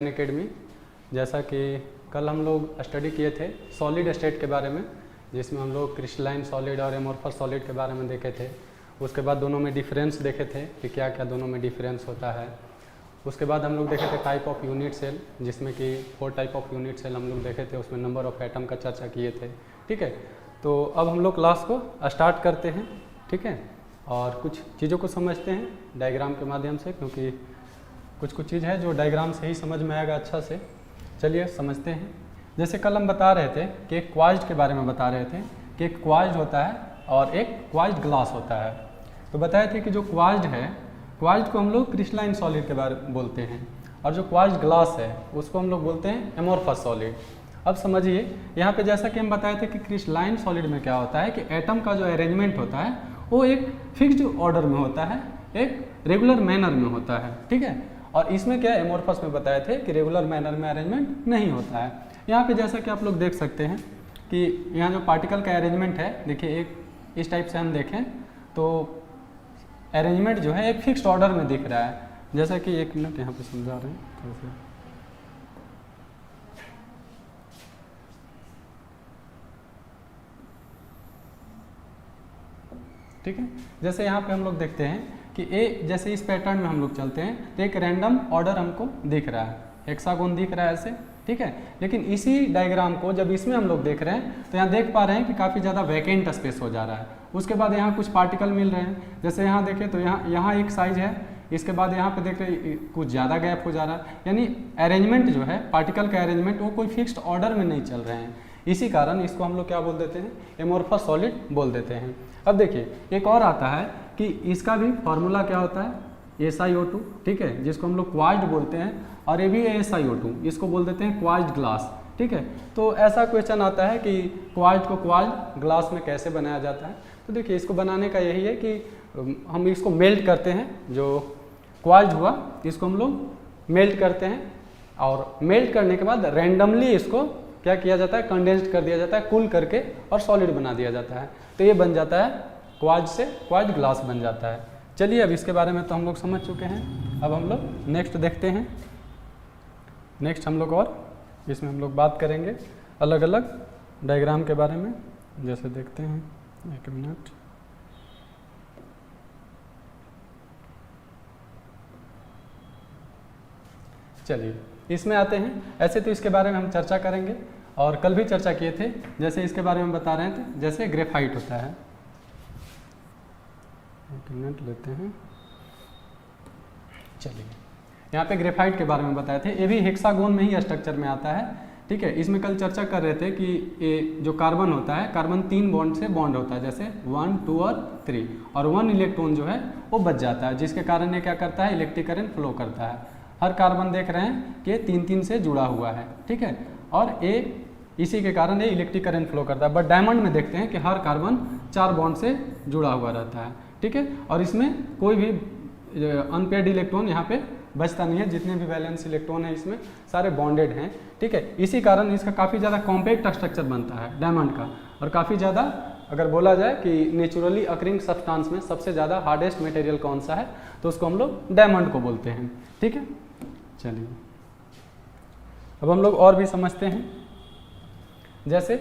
Academy. जैसा कि कल हम लोग स्टडी किए थे सॉलिड स्टेट के बारे में, जिसमें हम लोग क्रिस्टलाइन सॉलिड और एमोर्फस सॉलिड के बारे में देखे थे। उसके बाद दोनों में डिफरेंस देखे थे कि क्या क्या दोनों में डिफरेंस होता है। उसके बाद हम लोग देखे थे टाइप ऑफ यूनिट सेल, जिसमें कि 4 टाइप ऑफ यूनिट सेल हम लोग देखे थे। उसमें नंबर ऑफ एटम का चर्चा किए थे। ठीक है, तो अब हम लोग क्लास को स्टार्ट करते हैं। ठीक है, और कुछ चीज़ों को समझते हैं डायग्राम के माध्यम से, क्योंकि कुछ चीज़ है जो डायग्राम से ही समझ में आएगा अच्छा से। चलिए समझते हैं। जैसे कल हम बता रहे थे कि एक क्वाइज्ड के बारे में बता रहे थे कि एक क्वाइज्ड होता है और एक क्वाइज्ड ग्लास होता है। तो बताए थे कि जो क्वाइज्ड है, क्वाइज्ड को हम लोग क्रिस्टलाइन सॉलिड के बारे में बोलते हैं, और जो क्वाइज्ड ग्लास है उसको हम लोग बोलते हैं एमोर्फस सॉलिड। अब समझिए यहाँ पे जैसा कि हम बताए थे कि क्रिस्टलाइन सॉलिड में क्या होता है कि एटम का जो अरेंजमेंट होता है वो एक फिक्स्ड ऑर्डर में होता है, एक रेगुलर मैनर में होता है। ठीक है, और इसमें क्या एमोर्फस में बताए थे कि रेगुलर मैनर में अरेंजमेंट नहीं होता है। यहाँ पे जैसा कि आप लोग देख सकते हैं कि यहाँ जो पार्टिकल का अरेंजमेंट है, देखिए एक इस टाइप से हम देखें तो अरेंजमेंट जो है एक फिक्स्ड ऑर्डर में दिख रहा है। जैसा कि एक मिनट यहाँ पे समझा रहे हैं कैसे। ठीक है, जैसे यहाँ पे हम लोग देखते हैं कि ए, जैसे इस पैटर्न में हम लोग चलते हैं तो एक रैंडम ऑर्डर हमको दिख रहा है, हेक्सागोन दिख रहा है ऐसे। ठीक है, लेकिन इसी डायग्राम को जब इसमें हम लोग देख रहे हैं तो यहाँ देख पा रहे हैं कि काफ़ी ज़्यादा वैकेंट स्पेस हो जा रहा है। उसके बाद यहाँ कुछ पार्टिकल मिल रहे हैं, जैसे यहाँ देखें तो यहाँ एक साइज है, इसके बाद यहाँ पे देख रहे कुछ ज़्यादा गैप हो जा रहा है। यानी अरेंजमेंट जो है पार्टिकल का अरेंजमेंट वो कोई फिक्स्ड ऑर्डर में नहीं चल रहे हैं। इसी कारण इसको हम लोग क्या बोल देते हैं, एमोर्फस सॉलिड बोल देते हैं। अब देखिए एक और आता है कि इसका भी फॉर्मूला क्या होता है, SiO2। ठीक है, जिसको हम लोग क्वाइज्ड बोलते हैं, और ये भी SiO2, इसको बोल देते हैं क्वाइज्ड ग्लास। ठीक है, तो ऐसा क्वेश्चन आता है कि क्वाइज्ड को क्वाइज्ड ग्लास में कैसे बनाया जाता है। तो देखिए इसको बनाने का यही है कि हम इसको मेल्ट करते हैं, जो क्वाइज्ड हुआ इसको हम लोग मेल्ट करते हैं, और मेल्ट करने के बाद रैंडमली इसको क्या किया जाता है, कंडेंस्ड कर दिया जाता है, कूल करके, और सॉलिड बना दिया जाता है। तो ये बन जाता है क्वाइज्ड से क्वाइज्ड ग्लास बन जाता है। चलिए अब इसके बारे में तो हम लोग समझ चुके हैं। अब हम लोग नेक्स्ट देखते हैं। नेक्स्ट हम लोग और इसमें हम लोग बात करेंगे अलग अलग डायग्राम के बारे में। जैसे देखते हैं, एक मिनट। चलिए इसमें आते हैं। ऐसे तो इसके बारे में हम चर्चा करेंगे, और कल भी चर्चा किए थे। जैसे इसके बारे में बता रहे थे, जैसे ग्रेफाइट होता है, एक मिनट लेते हैं। चलिए यहाँ पे ग्रेफाइट के बारे में बताए थे, ये भी हेक्सागोन में ही स्ट्रक्चर में आता है। ठीक है, इसमें कल चर्चा कर रहे थे कि ये जो कार्बन होता है, कार्बन 3 बॉन्ड से बॉन्ड होता है, जैसे 1, 2 और 3, और 1 इलेक्ट्रॉन जो है वो बच जाता है, जिसके कारण ये क्या करता है, इलेक्ट्रिक करंट फ्लो करता है। हर कार्बन देख रहे हैं कि 3-3 से जुड़ा हुआ है। ठीक है, और ये इसी के कारण ये इलेक्ट्रिक करंट फ्लो करता है। बट डायमंड में देखते हैं कि हर कार्बन 4 बॉन्ड से जुड़ा हुआ रहता है। ठीक है, और इसमें कोई भी अनपेयर्ड इलेक्ट्रॉन यहाँ पे बचता नहीं है। जितने भी वैलेंस इलेक्ट्रॉन है इसमें सारे बॉन्डेड हैं। ठीक है, इसी कारण इसका काफ़ी ज़्यादा कॉम्पैक्ट स्ट्रक्चर बनता है डायमंड का, और काफ़ी ज़्यादा अगर बोला जाए कि नेचुरली अकरिंग सब्सटेंस में सबसे ज़्यादा हार्डेस्ट मटेरियल कौन सा है, तो उसको हम लोग डायमंड को बोलते हैं। ठीक है, चलिए अब हम लोग और भी समझते हैं। जैसे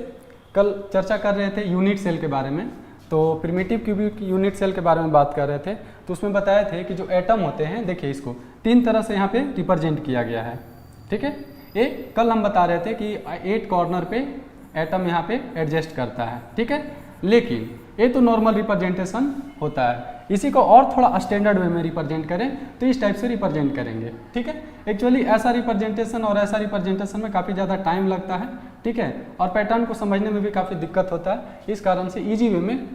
कल चर्चा कर रहे थे यूनिट सेल के बारे में, तो प्रिमिटिव क्यूबिक यूनिट सेल के बारे में बात कर रहे थे। तो उसमें बताए थे कि जो एटम होते हैं, देखिए इसको 3 तरह से यहाँ पे रिप्रेजेंट किया गया है। ठीक है, ये कल हम बता रहे थे कि 8 कॉर्नर पे एटम यहाँ पे एडजस्ट करता है। ठीक है, लेकिन ये तो नॉर्मल रिप्रेजेंटेशन होता है। इसी को और थोड़ा स्टैंडर्ड वे में रिप्रेजेंट करें तो इस टाइप से रिप्रेजेंट करेंगे। ठीक है, एक्चुअली ऐसा रिप्रेजेंटेशन और ऐसा रिप्रेजेंटेशन में काफ़ी ज़्यादा टाइम लगता है। ठीक है, और पैटर्न को समझने में भी काफ़ी दिक्कत होता है। इस कारण से इजी वे में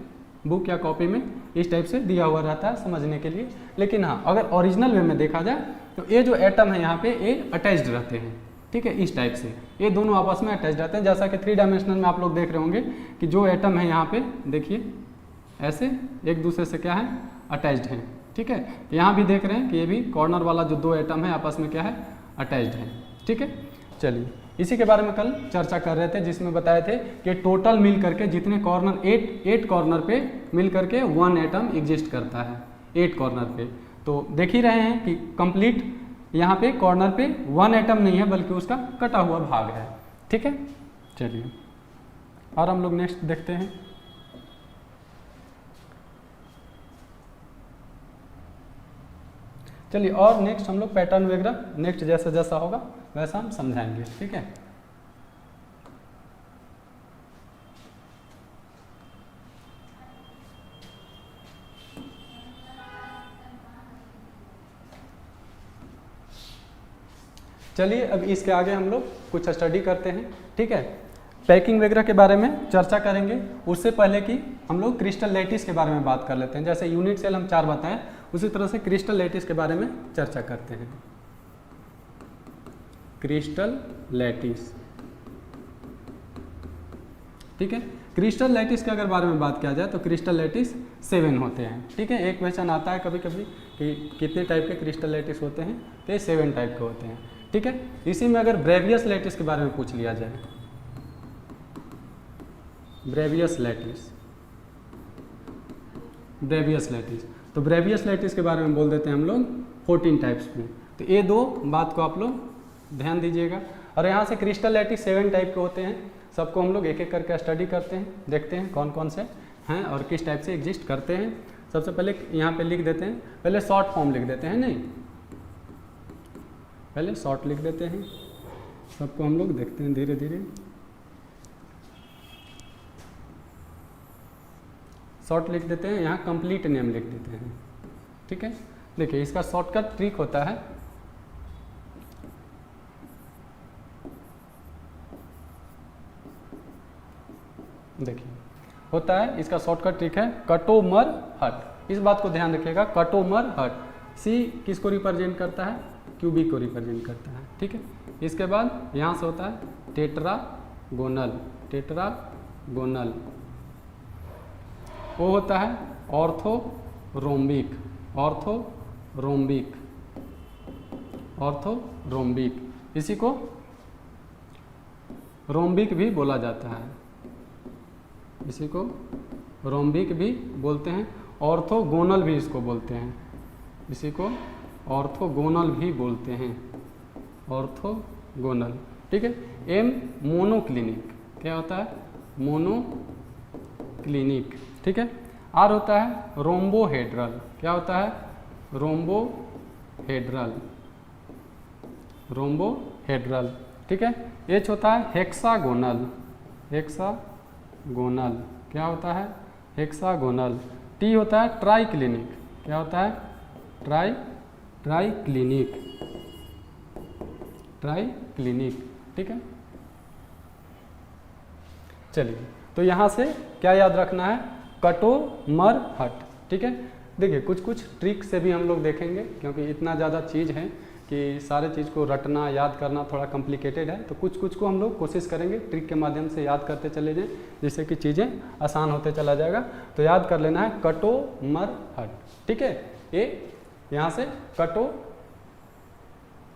बुक या कॉपी में इस टाइप से दिया हुआ रहता है समझने के लिए। लेकिन हाँ, अगर ओरिजिनल वे में देखा जाए तो ये जो एटम है यहाँ पे ये अटैच्ड रहते हैं। ठीक है, इस टाइप से ये दोनों आपस में अटैच रहते हैं। जैसा कि 3 डायमेंशनल में आप लोग देख रहे होंगे कि जो एटम है यहाँ पे देखिए ऐसे एक दूसरे से क्या है, अटैच्ड हैं। ठीक है, यहाँ भी देख रहे हैं कि ये भी कॉर्नर वाला जो 2 एटम है आपस में क्या है, अटैच्ड है। ठीक है, चलिए इसी के बारे में कल चर्चा कर रहे थे, जिसमें बताए थे कि टोटल मिल करके जितने कॉर्नर 8 कॉर्नर पे मिल करके 1 एटम एग्जिस्ट करता है 8 कॉर्नर पे। तो देख ही रहे हैं कि कंप्लीट यहाँ पे कॉर्नर पे 1 एटम नहीं है बल्कि उसका कटा हुआ भाग है, ठीक है। चलिए और हम लोग नेक्स्ट देखते हैं। चलिए और नेक्स्ट हम लोग पैटर्न वगैरह नेक्स्ट जैसा जैसा होगा वैसा हम समझाएंगे, ठीक है। चलिए अब इसके आगे हम लोग कुछ स्टडी करते हैं, ठीक है। पैकिंग वगैरह के बारे में चर्चा करेंगे। उससे पहले कि हम लोग क्रिस्टल लैटिस के बारे में बात कर लेते हैं। जैसे यूनिट सेल हम 4 बताएं, उसी तरह से क्रिस्टल लैटिस के बारे में चर्चा करते हैं। क्रिस्टल लैटिस, ठीक है। क्रिस्टल लैटिस के अगर बारे में बात किया जाए तो क्रिस्टल लैटिस 7 होते हैं, ठीक है। एक क्वेश्चन आता है कभी कभी कि कितने टाइप के क्रिस्टल लैटिस होते हैं, तो ये 7 टाइप के होते हैं, ठीक है। इसी में अगर ब्रेवियस लैटिस के बारे में पूछ लिया जाए, ब्रेवियस लैटिस, ब्रेवियस लैटिस, तो ब्रेवियस लैटिस के बारे में बोल देते हैं हम लोग 14 टाइप्स में। तो ये 2 बात को आप लोग ध्यान दीजिएगा। और यहाँ से क्रिस्टल लैटिस 7 टाइप के होते हैं, सबको हम लोग एक एक करके स्टडी करते हैं, देखते हैं कौन कौन से हैं और किस टाइप से एग्जिस्ट करते हैं। सबसे पहले यहाँ पे लिख देते हैं, पहले शॉर्ट फॉर्म लिख देते हैं, नहीं पहले शॉर्ट लिख देते हैं, सबको हम लोग देखते हैं धीरे धीरे। शॉर्ट लिख देते हैं, यहाँ कंप्लीट नेम लिख देते हैं, ठीक है। देखिए इसका शॉर्टकट ट्रिक होता है, देखिए होता है इसका शॉर्टकट ट्रिक है कटोमर हट। इस बात को ध्यान रखिएगा, कटोमर हट। सी किसको रिप्रेजेंट करता है, क्यूबिक को रिप्रेजेंट करता है, ठीक है। इसके बाद यहाँ से होता है टेट्रागोनल, टेट्रागोनल वो होता है ऑर्थोरोम्बिक, ऑर्थोरोम्बिक, ऑर्थोरोम्बिक, इसी को रोम्बिक भी बोला जाता है, इसी को रोम्बिक भी बोलते हैं। ऑर्थोगोनल भी इसको बोलते हैं, इसी को ऑर्थोगोनल भी बोलते हैं, ऑर्थोगोनल, ठीक है। एम मोनोक्लिनिक, क्या होता है, मोनोक्लिनिक, ठीक है। आर होता है रोम्बोहेड्रल, क्या होता है, रोम्बोहेड्रल, रोम्बोहेड्रल, ठीक है। एच होता है हेक्सागोनल, हेक्सागोनल, क्या होता है, हेक्सागोनल। टी होता है ट्राइक्लिनिक, क्या होता है, ट्राइक्लिनिक, ट्राइक्लिनिक, ठीक है। चलिए तो यहाँ से क्या याद रखना है, कटोमर हट, ठीक है। देखिए कुछ कुछ ट्रिक से भी हम लोग देखेंगे, क्योंकि इतना ज़्यादा चीज़ है कि सारे चीज़ को रटना याद करना थोड़ा कॉम्प्लिकेटेड है। तो कुछ कुछ को हम लोग कोशिश करेंगे ट्रिक के माध्यम से याद करते चले जाएं, जिससे कि चीज़ें आसान होते चला जाएगा। तो याद कर लेना है कटोमर हट, ठीक है। ये यहाँ से कटो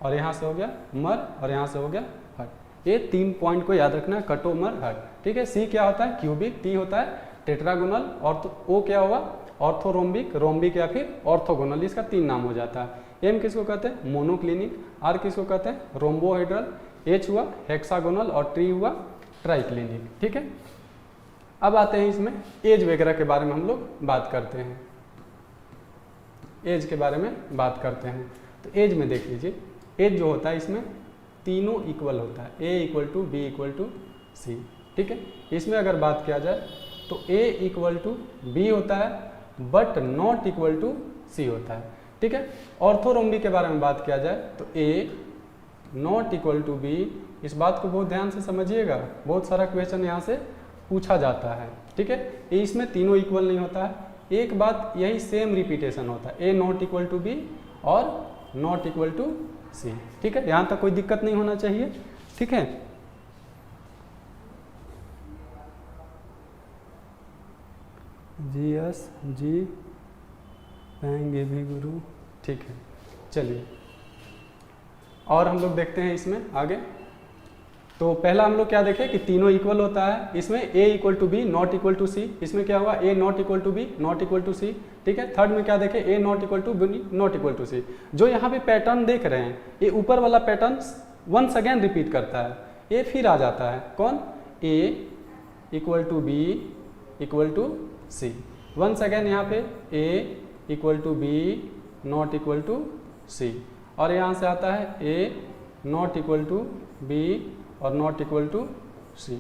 और यहाँ से हो गया मर और यहाँ से हो गया हट। ये 3 पॉइंट को याद रखना है, कटोमर हट, ठीक है। सी क्या होता है, क्यूबिक। टी होता है टेट्रागोनल। और तो ओ क्या होगा, ऑर्थोरोम्बिक, रोम्बिक या फिर ऑर्थोगोनल, इसका 3 नाम हो जाता है। एम किसको कहते हैं, मोनोक्लिनिक। आर किसको कहते हैं, रोम्बोहेड्रल। एच हुआ हेक्सागोनल और टी हुआ ट्राइक्लिनिक, ठीक है। अब आते हैं इसमें एज वगैरह के बारे में हम लोग बात करते हैं, एज के बारे में बात करते हैं। तो एज में देख लीजिए, एज जो होता है इसमें तीनों इक्वल होता है, A equal to B equal to C, ठीक है। इसमें अगर बात किया जाए तो ए इक्वल टू बी होता है बट नॉट इक्वल टू सी होता है, ठीक है। ऑर्थोरोम्बी के बारे में बात किया जाए तो ए नॉट इक्वल टू बी, इस बात को बहुत ध्यान से समझिएगा, बहुत सारा क्वेश्चन यहाँ से पूछा जाता है, ठीक है। इसमें तीनों इक्वल नहीं होता है, एक बात यही सेम रिपीटेशन होता है, ए नॉट इक्वल टू बी और नॉट इक्वल टू सी, ठीक है। यहाँ तक कोई दिक्कत नहीं होना चाहिए, ठीक है। जी एस जी पाएंगे भी गुरु, ठीक है। चलिए और हम लोग देखते हैं इसमें आगे। तो पहला हम लोग क्या देखें कि तीनों इक्वल होता है, इसमें a equal to B not equal to C, इसमें क्या हुआ a not equal to B not equal to C, ठीक है। थर्ड में क्या देखें a not equal to B not equal to C. जो यहाँ पे पैटर्न देख रहे हैं ये ऊपर वाला पैटर्न वंस अगेन रिपीट करता है, ये फिर आ जाता है कौन, a equal to B equal to C, once again यहाँ पे a equal to B not equal to C, और यहाँ से आता है a not equal to B और नॉट इक्वल टू सी।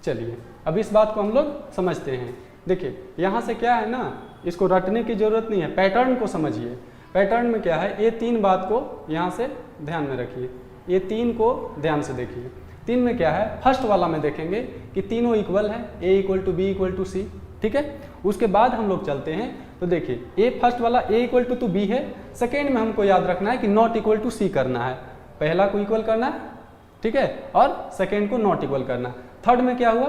चलिए अब इस बात को हम लोग समझते हैं। देखिए यहाँ से क्या है ना, इसको रटने की जरूरत नहीं है, पैटर्न को समझिए। पैटर्न में क्या है, ये तीन बात को यहाँ से ध्यान में रखिए, ये तीन को ध्यान से देखिए। तीन में क्या है, फर्स्ट वाला में देखेंगे कि तीनों इक्वल है, a equal to B equal to C, ठीक है। उसके बाद हम लोग चलते हैं तो देखिए ए फर्स्ट वाला a इक्वल टू बी है, सेकेंड में हमको याद रखना है कि नॉट इक्वल टू सी करना है, पहला को इक्वल करना है, ठीक है, और सेकेंड को नॉट इक्वल करना। थर्ड में क्या हुआ,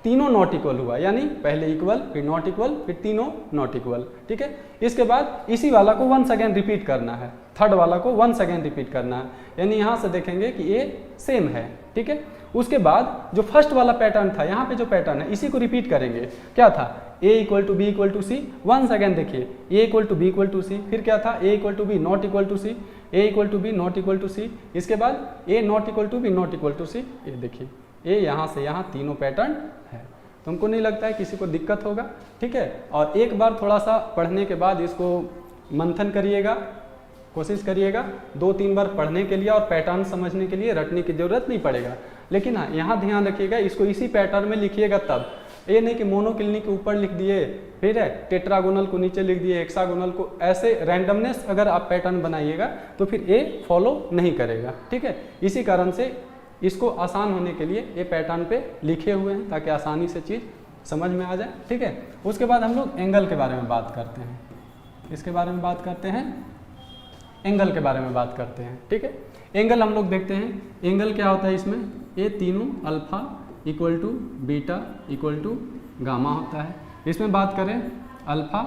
तीनों नॉट इक्वल हुआ, यानी पहले इक्वल फिर नॉट इक्वल फिर तीनों नॉट इक्वल, ठीक है। इसके बाद इसी वाला को वंस अगेन रिपीट करना है, थर्ड वाला को वंस अगेन रिपीट करना है, यानी यहाँ से देखेंगे कि ये सेम है, ठीक है। उसके बाद जो फर्स्ट वाला पैटर्न था, यहाँ पे जो पैटर्न है इसी को रिपीट करेंगे। क्या था, a equal to B equal to C, once again देखिए a equal to B equal to C, फिर क्या था a equal to B not equal to C, a equal to B not equal to C, इसके बाद a not equal to B not equal to C. ये देखिए a यहाँ से यहाँ तीनों पैटर्न है, तुमको नहीं लगता है किसी को दिक्कत होगा, ठीक है। और एक बार थोड़ा सा पढ़ने के बाद इसको मंथन करिएगा, कोशिश करिएगा 2-3 बार पढ़ने के लिए, और पैटर्न समझने के लिए रटने की जरूरत नहीं पड़ेगा। लेकिन हाँ यहाँ ध्यान रखिएगा, इसको इसी पैटर्न में लिखिएगा तब, ये नहीं कि मोनोक्लिनिक के ऊपर लिख दिए, फिर है टेट्रागोनल को नीचे लिख दिए, हेक्सागोनल को, ऐसे रैंडमनेस अगर आप पैटर्न बनाइएगा तो फिर ये फॉलो नहीं करेगा, ठीक है। इसी कारण से इसको आसान होने के लिए ये पैटर्न पे लिखे हुए हैं ताकि आसानी से चीज़ समझ में आ जाए, ठीक है। उसके बाद हम लोग एंगल के बारे में बात करते हैं, इसके बारे में बात करते हैं, एंगल के बारे में बात करते हैं, ठीक है। एंगल हम लोग देखते हैं, एंगल क्या होता है इसमें, ये तीनों alpha equal to beta equal to gamma होता है। इसमें बात करें अल्फा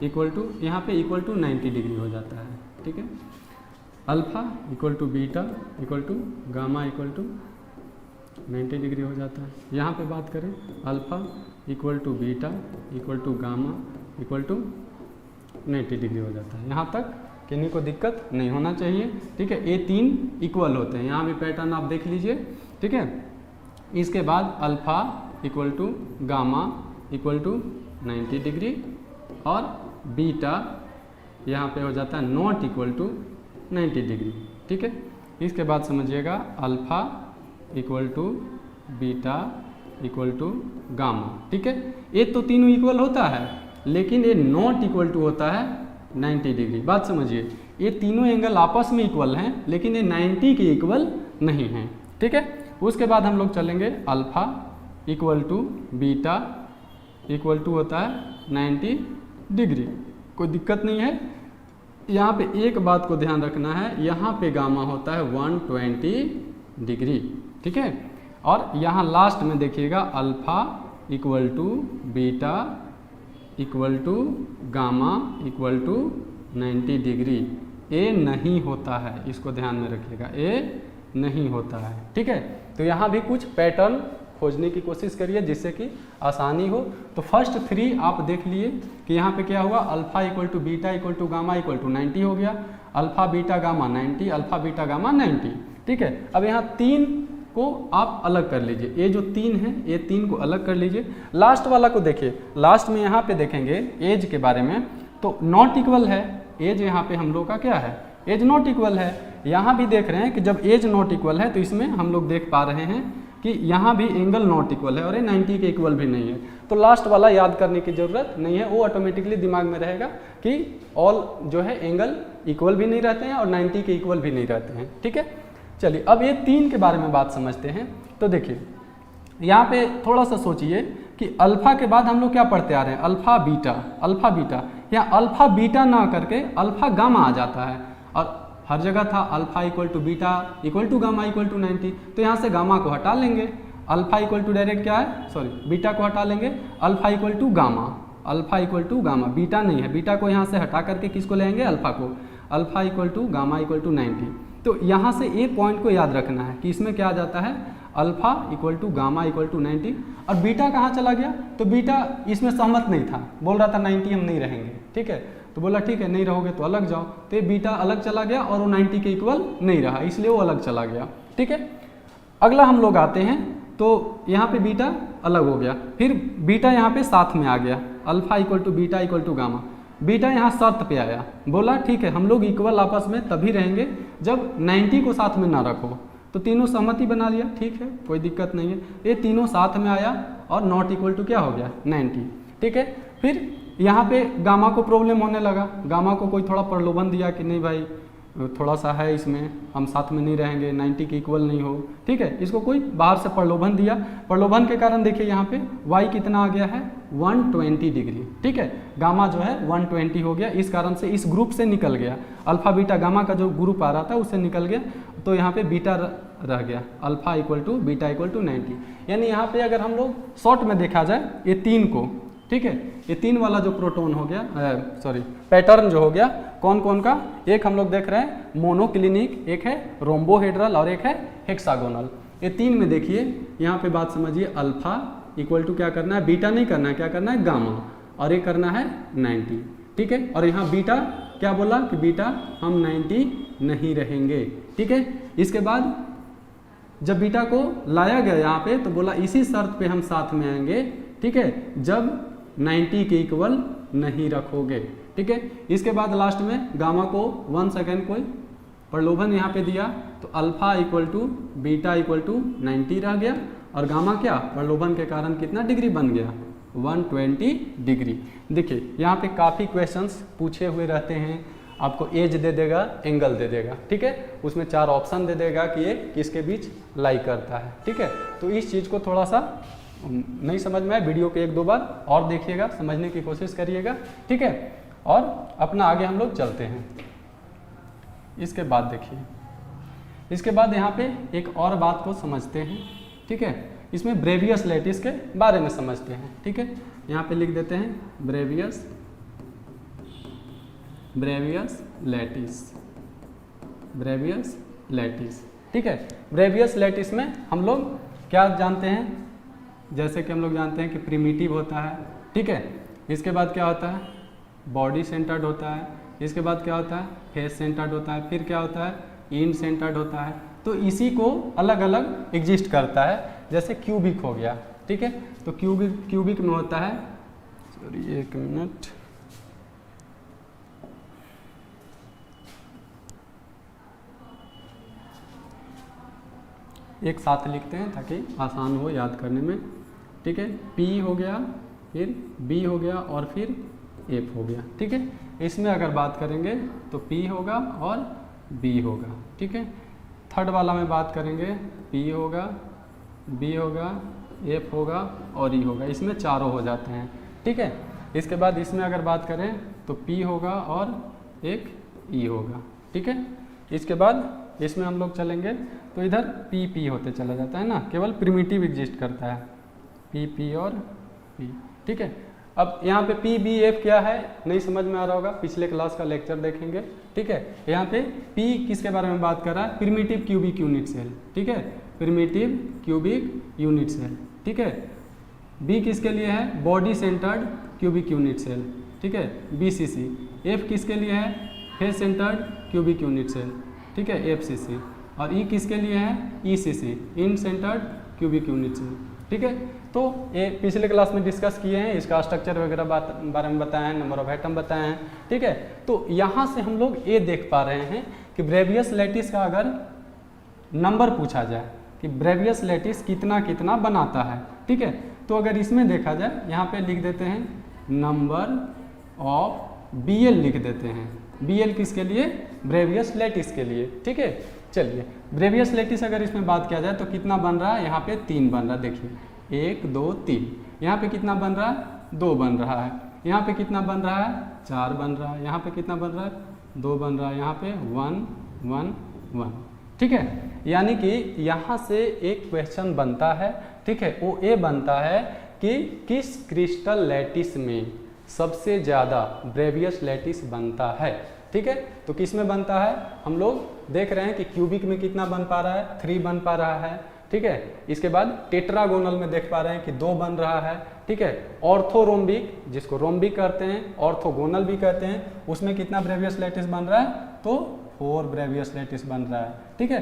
इक्वल टू, यहाँ पे इक्वल टू 90 डिग्री हो जाता है, ठीक है। Alpha equal to beta equal to gamma equal to 90 degree हो जाता है। यहाँ पे बात करें alpha equal to beta equal to gamma equal to 90 degree हो जाता है। यहाँ तक किन्हीं को दिक्कत नहीं होना चाहिए, ठीक है। ये तीन इक्वल होते हैं, यहाँ भी पैटर्न आप देख लीजिए, ठीक है। इसके बाद alpha equal to gamma equal to 90 degree, और बीटा यहाँ पे हो जाता है नॉट इक्वल टू 90 डिग्री, ठीक है। इसके बाद समझिएगा alpha equal to beta equal to gamma, ठीक है। ये तो तीनों इक्वल होता है, लेकिन ये नॉट इक्वल टू होता है 90 डिग्री। बात समझिए, ये तीनों एंगल आपस में इक्वल हैं, लेकिन ये 90 के इक्वल नहीं हैं, ठीक है। उसके बाद हम लोग चलेंगे alpha equal to beta equal to होता है 90 डिग्री, कोई दिक्कत नहीं है। यहाँ पे एक बात को ध्यान रखना है, यहाँ पे गामा होता है 120 डिग्री, ठीक है। और यहाँ लास्ट में देखिएगा alpha equal to beta equal to gamma equal to 90 degree. ए नहीं होता है, इसको ध्यान में रखिएगा, ए नहीं होता है, ठीक है। तो यहाँ भी कुछ पैटर्न खोजने की कोशिश करिए जिससे कि आसानी हो। तो फर्स्ट 3 आप देख लिए कि यहाँ पे क्या हुआ, alpha equal to beta equal to gamma equal to 90 हो गया, alpha beta gamma 90, alpha beta gamma 90, ठीक है। अब यहाँ 3 को आप अलग कर लीजिए, ये जो 3 है ये 3 को अलग कर लीजिए। लास्ट वाला को देखिए, लास्ट में यहाँ पे देखेंगे एज के बारे में, तो नॉट इक्वल है एज, यहाँ पे हम लोग का क्या है, एज नॉट इक्वल है। यहाँ भी देख रहे हैं कि जब एज नॉट इक्वल है तो इसमें हम लोग देख पा रहे हैं कि यहाँ भी एंगल नॉट इक्वल है और ये 90 के इक्वल भी नहीं है। तो लास्ट वाला याद करने की ज़रूरत नहीं है, वो ऑटोमेटिकली दिमाग में रहेगा कि ऑल जो है एंगल इक्वल भी नहीं रहते हैं और 90 के इक्वल भी नहीं रहते हैं, ठीक है। चलिए अब ये 3 के बारे में बात समझते हैं। तो देखिए यहाँ पे थोड़ा सा सोचिए कि अल्फा के बाद हम लोग क्या पढ़ते आ रहे हैं, अल्फा बीटा, यहाँ अल्फा बीटा ना करके अल्फा गामा आ जाता है, और हर जगह था alpha equal to beta equal to gamma equal to 90, तो यहाँ से गामा को हटा लेंगे, अल्फा इक्वल टू डायरेक्ट क्या है, सॉरी बीटा को हटा लेंगे, alpha equal to gamma, alpha equal to gamma, beta नहीं है, बीटा को यहाँ से हटा करके किसको लेंगे, अल्फा को, alpha equal to gamma equal to 90। तो यहाँ से एक पॉइंट को याद रखना है कि इसमें क्या आ जाता है, alpha equal to gamma equal to 90। और बीटा कहाँ चला गया, तो बीटा इसमें सहमत नहीं था, बोल रहा था 90 हम नहीं रहेंगे, ठीक है। तो बोला ठीक है नहीं रहोगे तो अलग जाओ, तो ये बीटा अलग चला गया और वो 90 के इक्वल नहीं रहा, इसलिए वो अलग चला गया, ठीक है। अगला हम लोग आते हैं, तो यहाँ पे बीटा अलग हो गया, फिर बीटा यहाँ पे साथ में आ गया, alpha equal to beta equal to gamma. Beta यहाँ शर्त पे आया, बोला ठीक है हम लोग इक्वल आपस में तभी रहेंगे जब 90 को साथ में ना रखो, तो तीनों सहमति बना लिया, ठीक है कोई दिक्कत नहीं है। ये तीनों साथ में आया और नॉट इक्वल टू क्या हो गया 90, ठीक है। फिर यहाँ पे गामा को प्रॉब्लम होने लगा, गामा को कोई थोड़ा प्रलोभन दिया कि नहीं भाई थोड़ा सा है इसमें, हम साथ में नहीं रहेंगे, 90 के इक्वल नहीं हो, ठीक है। इसको कोई बाहर से प्रलोभन दिया, प्रलोभन के कारण देखिए यहाँ पे y कितना आ गया है 120 डिग्री, ठीक है। गामा जो है 120 हो गया, इस कारण से इस ग्रुप से निकल गया, अल्फा बीटा गामा का जो ग्रुप आ रहा था उससे निकल गया, तो यहाँ पे बीटा रह गया, alpha equal to beta equal to 90। यानी यहाँ पे अगर हम लोग शॉर्ट में देखा जाए ये तीन को, ठीक है, ये तीन वाला जो प्रोटोन हो गया, सॉरी पैटर्न जो हो गया, कौन कौन का, एक हम लोग देख रहे हैं मोनोक्लिनिक, एक है रोम्बोहेड्रल और एक है हेक्सागोनल। ये तीन में देखिए यहाँ पे बात समझिए, अल्फा इक्वल टू क्या करना है, बीटा नहीं करना है, क्या करना है गामा, और ये करना है 90, ठीक है। और यहाँ बीटा क्या बोला कि बीटा हम 90 नहीं रहेंगे, ठीक है। इसके बाद जब बीटा को लाया गया यहाँ पे तो बोला इसी शर्त पे हम साथ में आएंगे, ठीक है, जब 90 के इक्वल नहीं रखोगे, ठीक है। इसके बाद लास्ट में गामा को 1 सेकेंड कोई प्रलोभन यहाँ पे दिया, तो alpha equal to beta equal to 90 रह गया, और गामा क्या प्रलोभन के कारण कितना डिग्री बन गया 120 डिग्री। देखिए यहाँ पे काफ़ी क्वेश्चंस पूछे हुए रहते हैं, आपको एज दे देगा, एंगल दे देगा, ठीक है, उसमें 4 ऑप्शन दे देगा कि ये किसके बीच लाई करता है, ठीक है। तो इस चीज़ को थोड़ा सा नहीं समझ में आए, वीडियो को 1-2 बार और देखिएगा, समझने की कोशिश करिएगा, ठीक है। और अपना आगे हम लोग चलते हैं। इसके बाद देखिए, इसके बाद यहाँ पे एक और बात को समझते हैं, ठीक है। इसमें ब्रेवियस लैटिस के बारे में समझते हैं, ठीक है। यहाँ पे लिख देते हैं ब्रेवियस लैटिस, ठीक है। ब्रेवियस लैटिस में हम लोग क्या जानते हैं, जैसे कि हम लोग जानते हैं कि प्रिमिटिव होता है, ठीक है। इसके बाद क्या होता है, बॉडी सेंटर्ड होता है, इसके बाद क्या होता है, फेस सेंटर्ड होता है, फिर क्या होता है, इंड सेंटर्ड होता है। तो इसी को अलग अलग एग्जिस्ट करता है, जैसे क्यूबिक हो गया, ठीक है। तो क्यूबिक में होता है, सॉरी 1 मिनट, एक साथ लिखते हैं ताकि आसान हो याद करने में, ठीक है। P हो गया, फिर B हो गया और फिर F हो गया, ठीक है। इसमें अगर बात करेंगे तो P होगा और B होगा, ठीक है। थर्ड वाला में बात करेंगे, P होगा, B होगा, F होगा और E होगा, इसमें चारों हो जाते हैं, ठीक है। इसके बाद इसमें अगर बात करें तो P होगा और एक E होगा, ठीक है। इसके बाद इसमें हम लोग चलेंगे तो इधर P होते चला जाता है ना, केवल प्रिमिटिव एग्जिस्ट करता है, P और P, ठीक है। अब यहाँ पे PBF क्या है नहीं समझ में आ रहा होगा, पिछले क्लास का लेक्चर देखेंगे, ठीक है। यहाँ पे P किसके बारे में बात कर रहा है, प्रिमिटिव क्यूबिक यूनिट सेल, ठीक है, प्रिमिटिव क्यूबिक यूनिट सेल, ठीक है। B किसके लिए है, body centred cubic unit cell, ठीक है, BCC। F किसके लिए है, face centred cubic unit cell, ठीक है, FCC। और E किसके लिए है, ECC, end centred cubic unit cell, ठीक है। तो ये पिछले क्लास में डिस्कस किए हैं, इसका स्ट्रक्चर वगैरह बारे में बताए हैं, नंबर ऑफ एटम बताए हैं, ठीक है। तो यहाँ से हम लोग ये देख पा रहे हैं कि ब्रेवियस लैटिस का अगर नंबर पूछा जाए कि ब्रेवियस लैटिस कितना कितना बनाता है, ठीक है, तो अगर इसमें देखा जाए यहाँ पे लिख देते हैं नंबर ऑफ BL लिख देते हैं, BL किसके लिए, ब्रेवियस लैटिस के लिए, ठीक है। चलिए ब्रेवियस लैटिस अगर इसमें बात किया जाए तो कितना बन रहा है, यहाँ पे 3 बन रहा है, देखिए 1 2 3, यहाँ पे कितना बन रहा है, 2 बन रहा है, यहाँ पे कितना बन रहा है, 4 बन रहा है, यहाँ पे कितना बन रहा है, 2 बन रहा है, यहाँ पे 1 1 1, ठीक है। यानी कि यहाँ से एक क्वेश्चन बनता है, ठीक है, वो ये बनता है कि किस क्रिस्टल लैटिस में सबसे ज़्यादा ब्रेवियस लैटिस बनता है, ठीक है। तो किस में बनता है, हम लोग देख रहे हैं कि क्यूबिक में कितना बन पा रहा है, 3 बन पा रहा है, ठीक है। इसके बाद टेट्रागोनल में देख पा रहे हैं कि 2 बन रहा है, ठीक है। ऑर्थोरोम्बिक, जिसको रोम्बिक कहते हैं, ऑर्थोगोनल भी कहते हैं, उसमें कितना ब्रेवियस लैटिस बन रहा है, तो 4 ब्रेवियस लैटिस बन रहा है, ठीक है।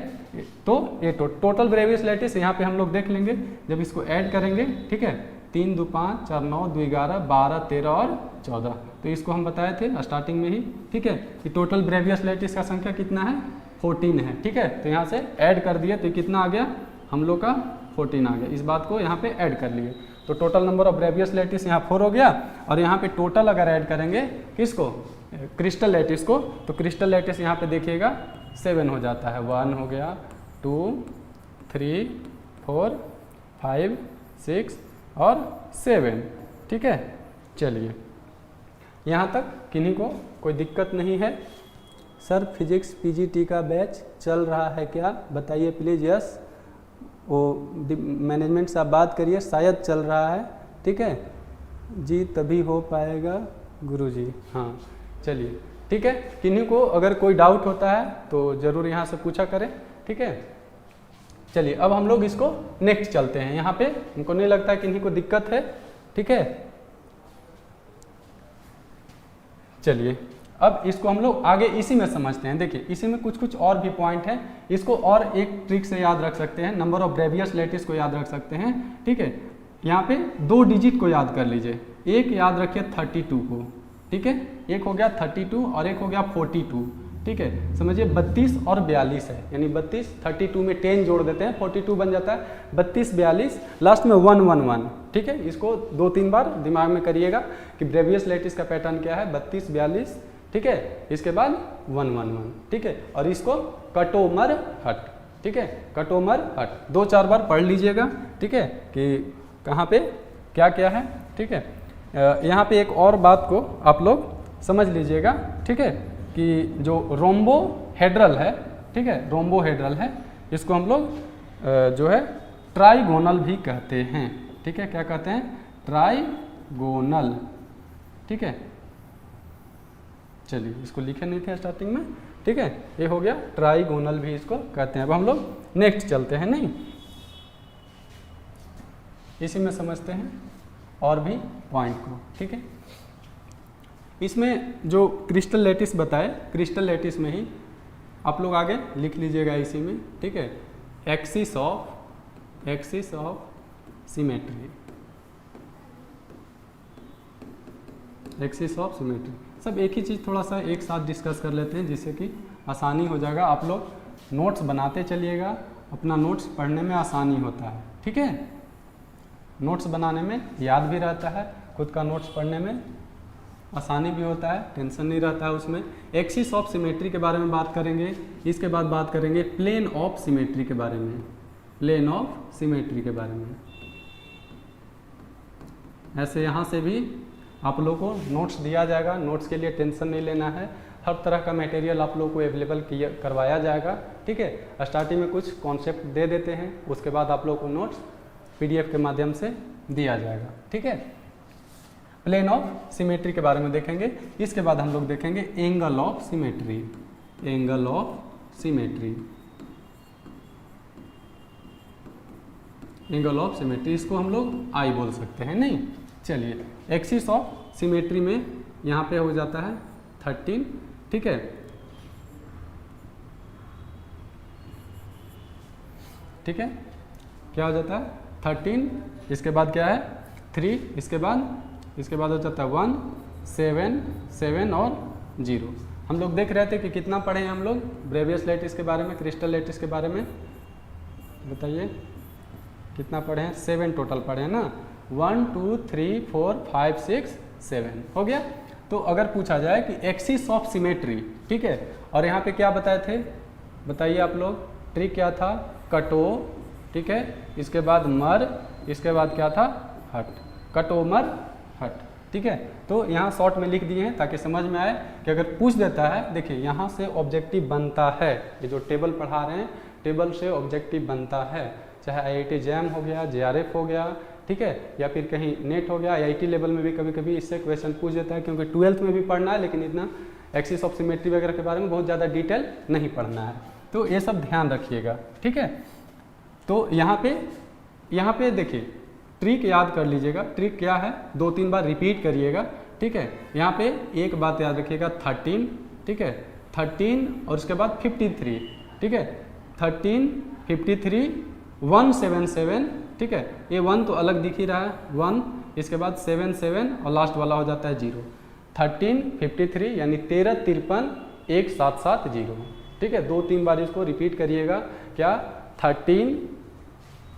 तो ये टोटल ब्रेवियस लैटिस यहाँ पे हम लोग देख लेंगे जब इसको ऐड करेंगे, ठीक है। 3 2 5 4 9 2 11 12 13 और 14, तो इसको हम बताए थे स्टार्टिंग में ही, ठीक है, कि टोटल ब्रेवियस लैटिस का संख्या कितना है, 14 है, ठीक है। तो यहाँ से ऐड कर दिए तो कितना आ गया हम लोग का, 14 आ गया। इस बात को यहाँ पे ऐड कर लिए, तो total number of Bravais lattice यहाँ 4 हो गया। और यहाँ पे टोटल अगर ऐड करेंगे किसको, क्रिस्टल लैटिस को, तो क्रिस्टल लैटिस यहाँ पे देखिएगा 7 हो जाता है। 1 हो गया, 2 3 4 5 6 और 7, ठीक है। चलिए यहाँ तक किन्हीं को कोई दिक्कत नहीं है। सर फिजिक्स पीजीटी का बैच चल रहा है क्या, बताइए प्लीज़। यस, वो मैनेजमेंट से आप बात करिए, शायद चल रहा है, ठीक है जी, तभी हो पाएगा गुरुजी। हाँ चलिए ठीक है, किन्हीं को अगर कोई डाउट होता है तो ज़रूर यहाँ से पूछा करें, ठीक है। चलिए अब हम लोग इसको नेक्स्ट चलते हैं। यहाँ पे हमको नहीं लगता है किन्हीं को दिक्कत है, ठीक है। चलिए अब इसको हम लोग आगे इसी में समझते हैं। देखिए इसी में कुछ कुछ और भी पॉइंट है, इसको और एक ट्रिक से याद रख सकते हैं, नंबर ऑफ ब्रेवियस लैटिस को याद रख सकते हैं, ठीक है। यहाँ पे 2 डिजिट को याद कर लीजिए, एक याद रखिए 32 को, ठीक है, एक हो गया 32 और एक हो गया 42, ठीक है। समझिए 32 और 42 है, यानी 32 32 में 10 जोड़ देते हैं 42 बन जाता है, 32 42 लास्ट में 1 1 1, ठीक है। इसको 2-3 बार दिमाग में करिएगा कि ब्रेवियस लैटिस का पैटर्न क्या है, 32 42, ठीक है, इसके बाद 1 1 1, ठीक है। और इसको कटोमर हट, ठीक है, कटोमर हट 2-4 बार पढ़ लीजिएगा, ठीक है, कि कहाँ पे क्या क्या है, ठीक है। यहाँ पे एक और बात को आप लोग समझ लीजिएगा, ठीक है, कि जो रोम्बोहेड्रल है, ठीक है, रोम्बोहेड्रल है, इसको हम लोग जो है ट्राइगोनल भी कहते हैं, ठीक है। क्या कहते हैं, ट्राइगोनल, ठीक है। चलिए इसको लिखे नहीं थे स्टार्टिंग में, ठीक है, ये हो गया ट्राइगोनल भी इसको कहते हैं। अब हम लोग नेक्स्ट चलते हैं, नहीं इसी में समझते हैं और भी पॉइंट को, ठीक है। इसमें जो क्रिस्टल लैटिस बताए, क्रिस्टल लैटिस में ही आप लोग आगे लिख लीजिएगा इसी में, ठीक है। Axis of symmetry, axis of symmetry, सब एक ही चीज़ थोड़ा सा एक साथ डिस्कस कर लेते हैं जिससे कि आसानी हो जाएगा। आप लोग नोट्स बनाते चलिएगा, अपना नोट्स पढ़ने में आसानी होता है, ठीक है। नोट्स बनाने में याद भी रहता है, खुद का नोट्स पढ़ने में आसानी भी होता है, टेंशन नहीं रहता है उसमें। एक्सिस ऑफ सिमेट्री के बारे में बात करेंगे, इसके बाद बात करेंगे प्लेन ऑफ सिमेट्री के बारे में, प्लेन ऑफ सिमेट्री के बारे में। ऐसे यहाँ से भी आप लोगों को नोट्स दिया जाएगा, नोट्स के लिए टेंशन नहीं लेना है, हर तरह का मटेरियल आप लोगों को अवेलेबल करवाया जाएगा, ठीक है। स्टार्टिंग में कुछ कॉन्सेप्ट दे देते हैं, उसके बाद आप लोगों को नोट्स PDF के माध्यम से दिया जाएगा, ठीक है। प्लेन ऑफ सिमेट्री के बारे में देखेंगे, इसके बाद हम लोग देखेंगे angle of symmetry, angle of symmetry, angle of symmetry, इसको हम लोग आई बोल सकते हैं, नहीं। चलिए एक्सिस ऑफ सिमेट्री में यहाँ पे हो जाता है 13, ठीक है, ठीक है, क्या हो जाता है 13, इसके बाद क्या है 3, इसके बाद हो जाता है 1 7 7 और 0। हम लोग देख रहे थे कि कितना पढ़े हैं हम लोग ब्रेवियस लैटिस के बारे में, क्रिस्टल लैटिस के बारे में, बताइए कितना पढ़े हैं, 7 टोटल पढ़े हैं ना, 1 2 3 4 5 6 7 हो गया। तो अगर पूछा जाए कि एक्सिस ऑफ सिमेट्री, ठीक है, और यहाँ पे क्या बताए थे, बताइए आप लोग, ट्रिक क्या था, कटो, ठीक है, इसके बाद मर, इसके बाद क्या था हट, कटोमर हट, ठीक है। तो यहाँ शॉर्ट में लिख दिए हैं ताकि समझ में आए कि अगर पूछ देता है, देखिए यहाँ से ऑब्जेक्टिव बनता है, ये जो टेबल पढ़ा रहे हैं टेबल से ऑब्जेक्टिव बनता है, चाहे IIT जैम हो गया, JRF हो गया, ठीक है, या फिर कहीं नेट हो गया, IIT लेवल में भी कभी कभी इससे क्वेश्चन पूछ देता है, क्योंकि 12th में भी पढ़ना है, लेकिन इतना एक्सिस ऑफ सिमेट्री वगैरह के बारे में बहुत ज़्यादा डिटेल नहीं पढ़ना है, तो ये सब ध्यान रखिएगा, ठीक है। तो यहाँ पे देखिए ट्रिक याद कर लीजिएगा। ट्रिक क्या है, 2-3 बार रिपीट करिएगा, ठीक है। यहाँ पे एक बात याद रखिएगा 13, ठीक है, 13 और उसके बाद 53, ठीक है, 13, 53, 177, ठीक है। ये 1 तो अलग दिख ही रहा है, 1, इसके बाद 7 7 और लास्ट वाला हो जाता है 0। 13, 53 यानी 13, 53, 1 7 7 0, ठीक है। 2-3 बार इसको रिपीट करिएगा। क्या, 13,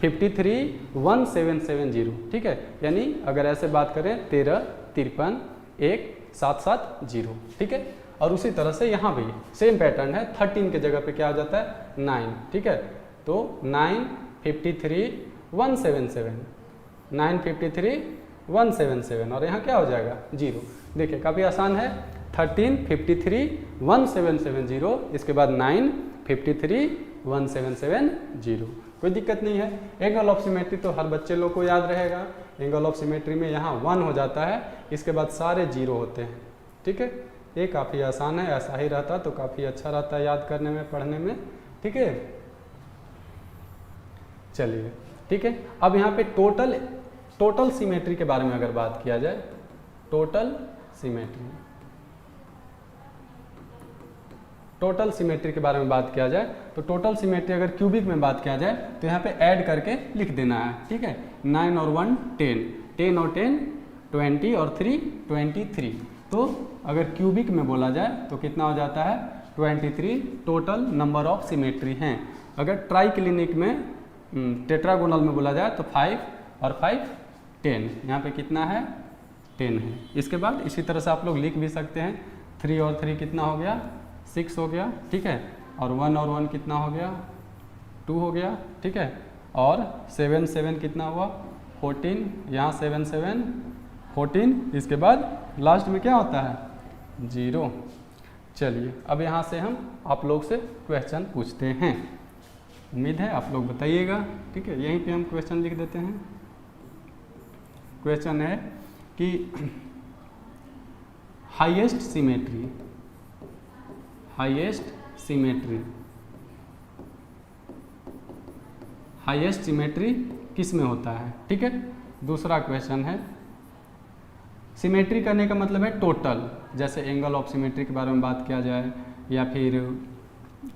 53, 1770, ठीक है। यानी अगर ऐसे बात करें 13, 53, 1 7 7 0, ठीक है। और उसी तरह से यहाँ भी सेम पैटर्न है, 13 के जगह पे क्या आ जाता है 9, ठीक है। तो 9, 53, 177, 9, 53, 177 और यहाँ क्या हो जाएगा 0। देखिए काफ़ी आसान है, 13, 53, 1770, इसके बाद 9, 53, 1770, कोई दिक्कत नहीं है। एंगल ऑफ सिमेट्री तो हर बच्चे लोग को याद रहेगा। एंगल ऑफ सिमेट्री में यहाँ 1 हो जाता है, इसके बाद सारे 0 होते हैं, ठीक है। ये काफ़ी आसान है, ऐसा ही रहता तो काफ़ी अच्छा रहता है याद करने में, पढ़ने में, ठीक है। चलिए, ठीक है। अब यहाँ पे टोटल सिमेट्री के बारे में अगर बात किया जाए, टोटल सिमेट्री के बारे में बात किया जाए तो टोटल सिमेट्री अगर क्यूबिक में बात किया जाए तो यहाँ पे ऐड करके लिख देना है, ठीक है। 9 और 1 10, 10 और 10 20 और 3 23। तो अगर क्यूबिक में बोला जाए तो कितना हो जाता है 23 टोटल नंबर ऑफ सिमेट्री हैं। अगर ट्राई क्लिनिक में टेट्रागोनल में बोला जाए तो 5 और 5 10, यहाँ पे कितना है 10 है। इसके बाद इसी तरह से आप लोग लिख भी सकते हैं, 3 और 3 कितना हो गया 6 हो गया, ठीक है। और 1 और 1 कितना हो गया 2 हो गया, ठीक है। और 7 7 कितना हुआ 14, यहाँ 7 7 14, इसके बाद लास्ट में क्या होता है 0। चलिए अब यहाँ से हम आप लोग से क्वेश्चन पूछते हैं, उम्मीद है आप लोग बताइएगा, ठीक है। यहीं पे हम क्वेश्चन लिख देते हैं। क्वेश्चन है कि हाईएस्ट सिमेट्री किस में होता है, ठीक है। दूसरा क्वेश्चन है सिमेट्री करने का मतलब है टोटल, जैसे एंगल ऑफ सिमेट्री के बारे में बात किया जाए, या फिर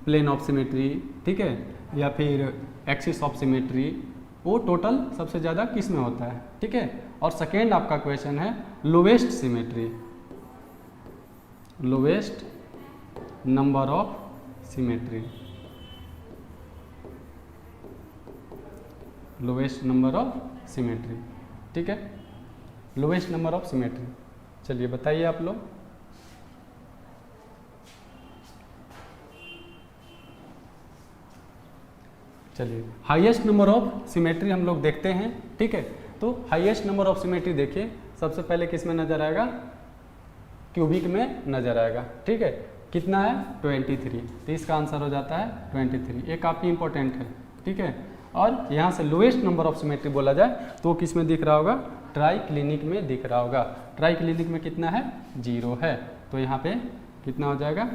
प्लेन ऑफ सिमेट्री, ठीक है, या फिर एक्सिस ऑफ सिमेट्री, वो टोटल सबसे ज़्यादा किस में होता है, ठीक है। और सेकेंड आपका क्वेश्चन है lowest symmetry, lowest number of symmetry, lowest number of symmetry, ठीक है, लोवेस्ट नंबर ऑफ सिमेट्री। चलिए बताइए आप लोग। चलिए हाईएस्ट नंबर ऑफ सिमेट्री हम लोग देखते हैं, ठीक है। तो हाईएस्ट नंबर ऑफ सिमेट्री देखिए सबसे पहले किस में नजर आएगा, क्यूबिक में नजर आएगा, ठीक है। कितना है 23, तो इसका आंसर हो जाता है 23। ये काफ़ी इंपॉर्टेंट है, ठीक है। और यहाँ से लोएस्ट नंबर ऑफ सिमेट्री बोला जाए तो किस में दिख रहा होगा, ट्राई क्लिनिक में दिख रहा होगा। ट्राई क्लिनिक में कितना है 0 है, तो यहाँ पे कितना हो जाएगा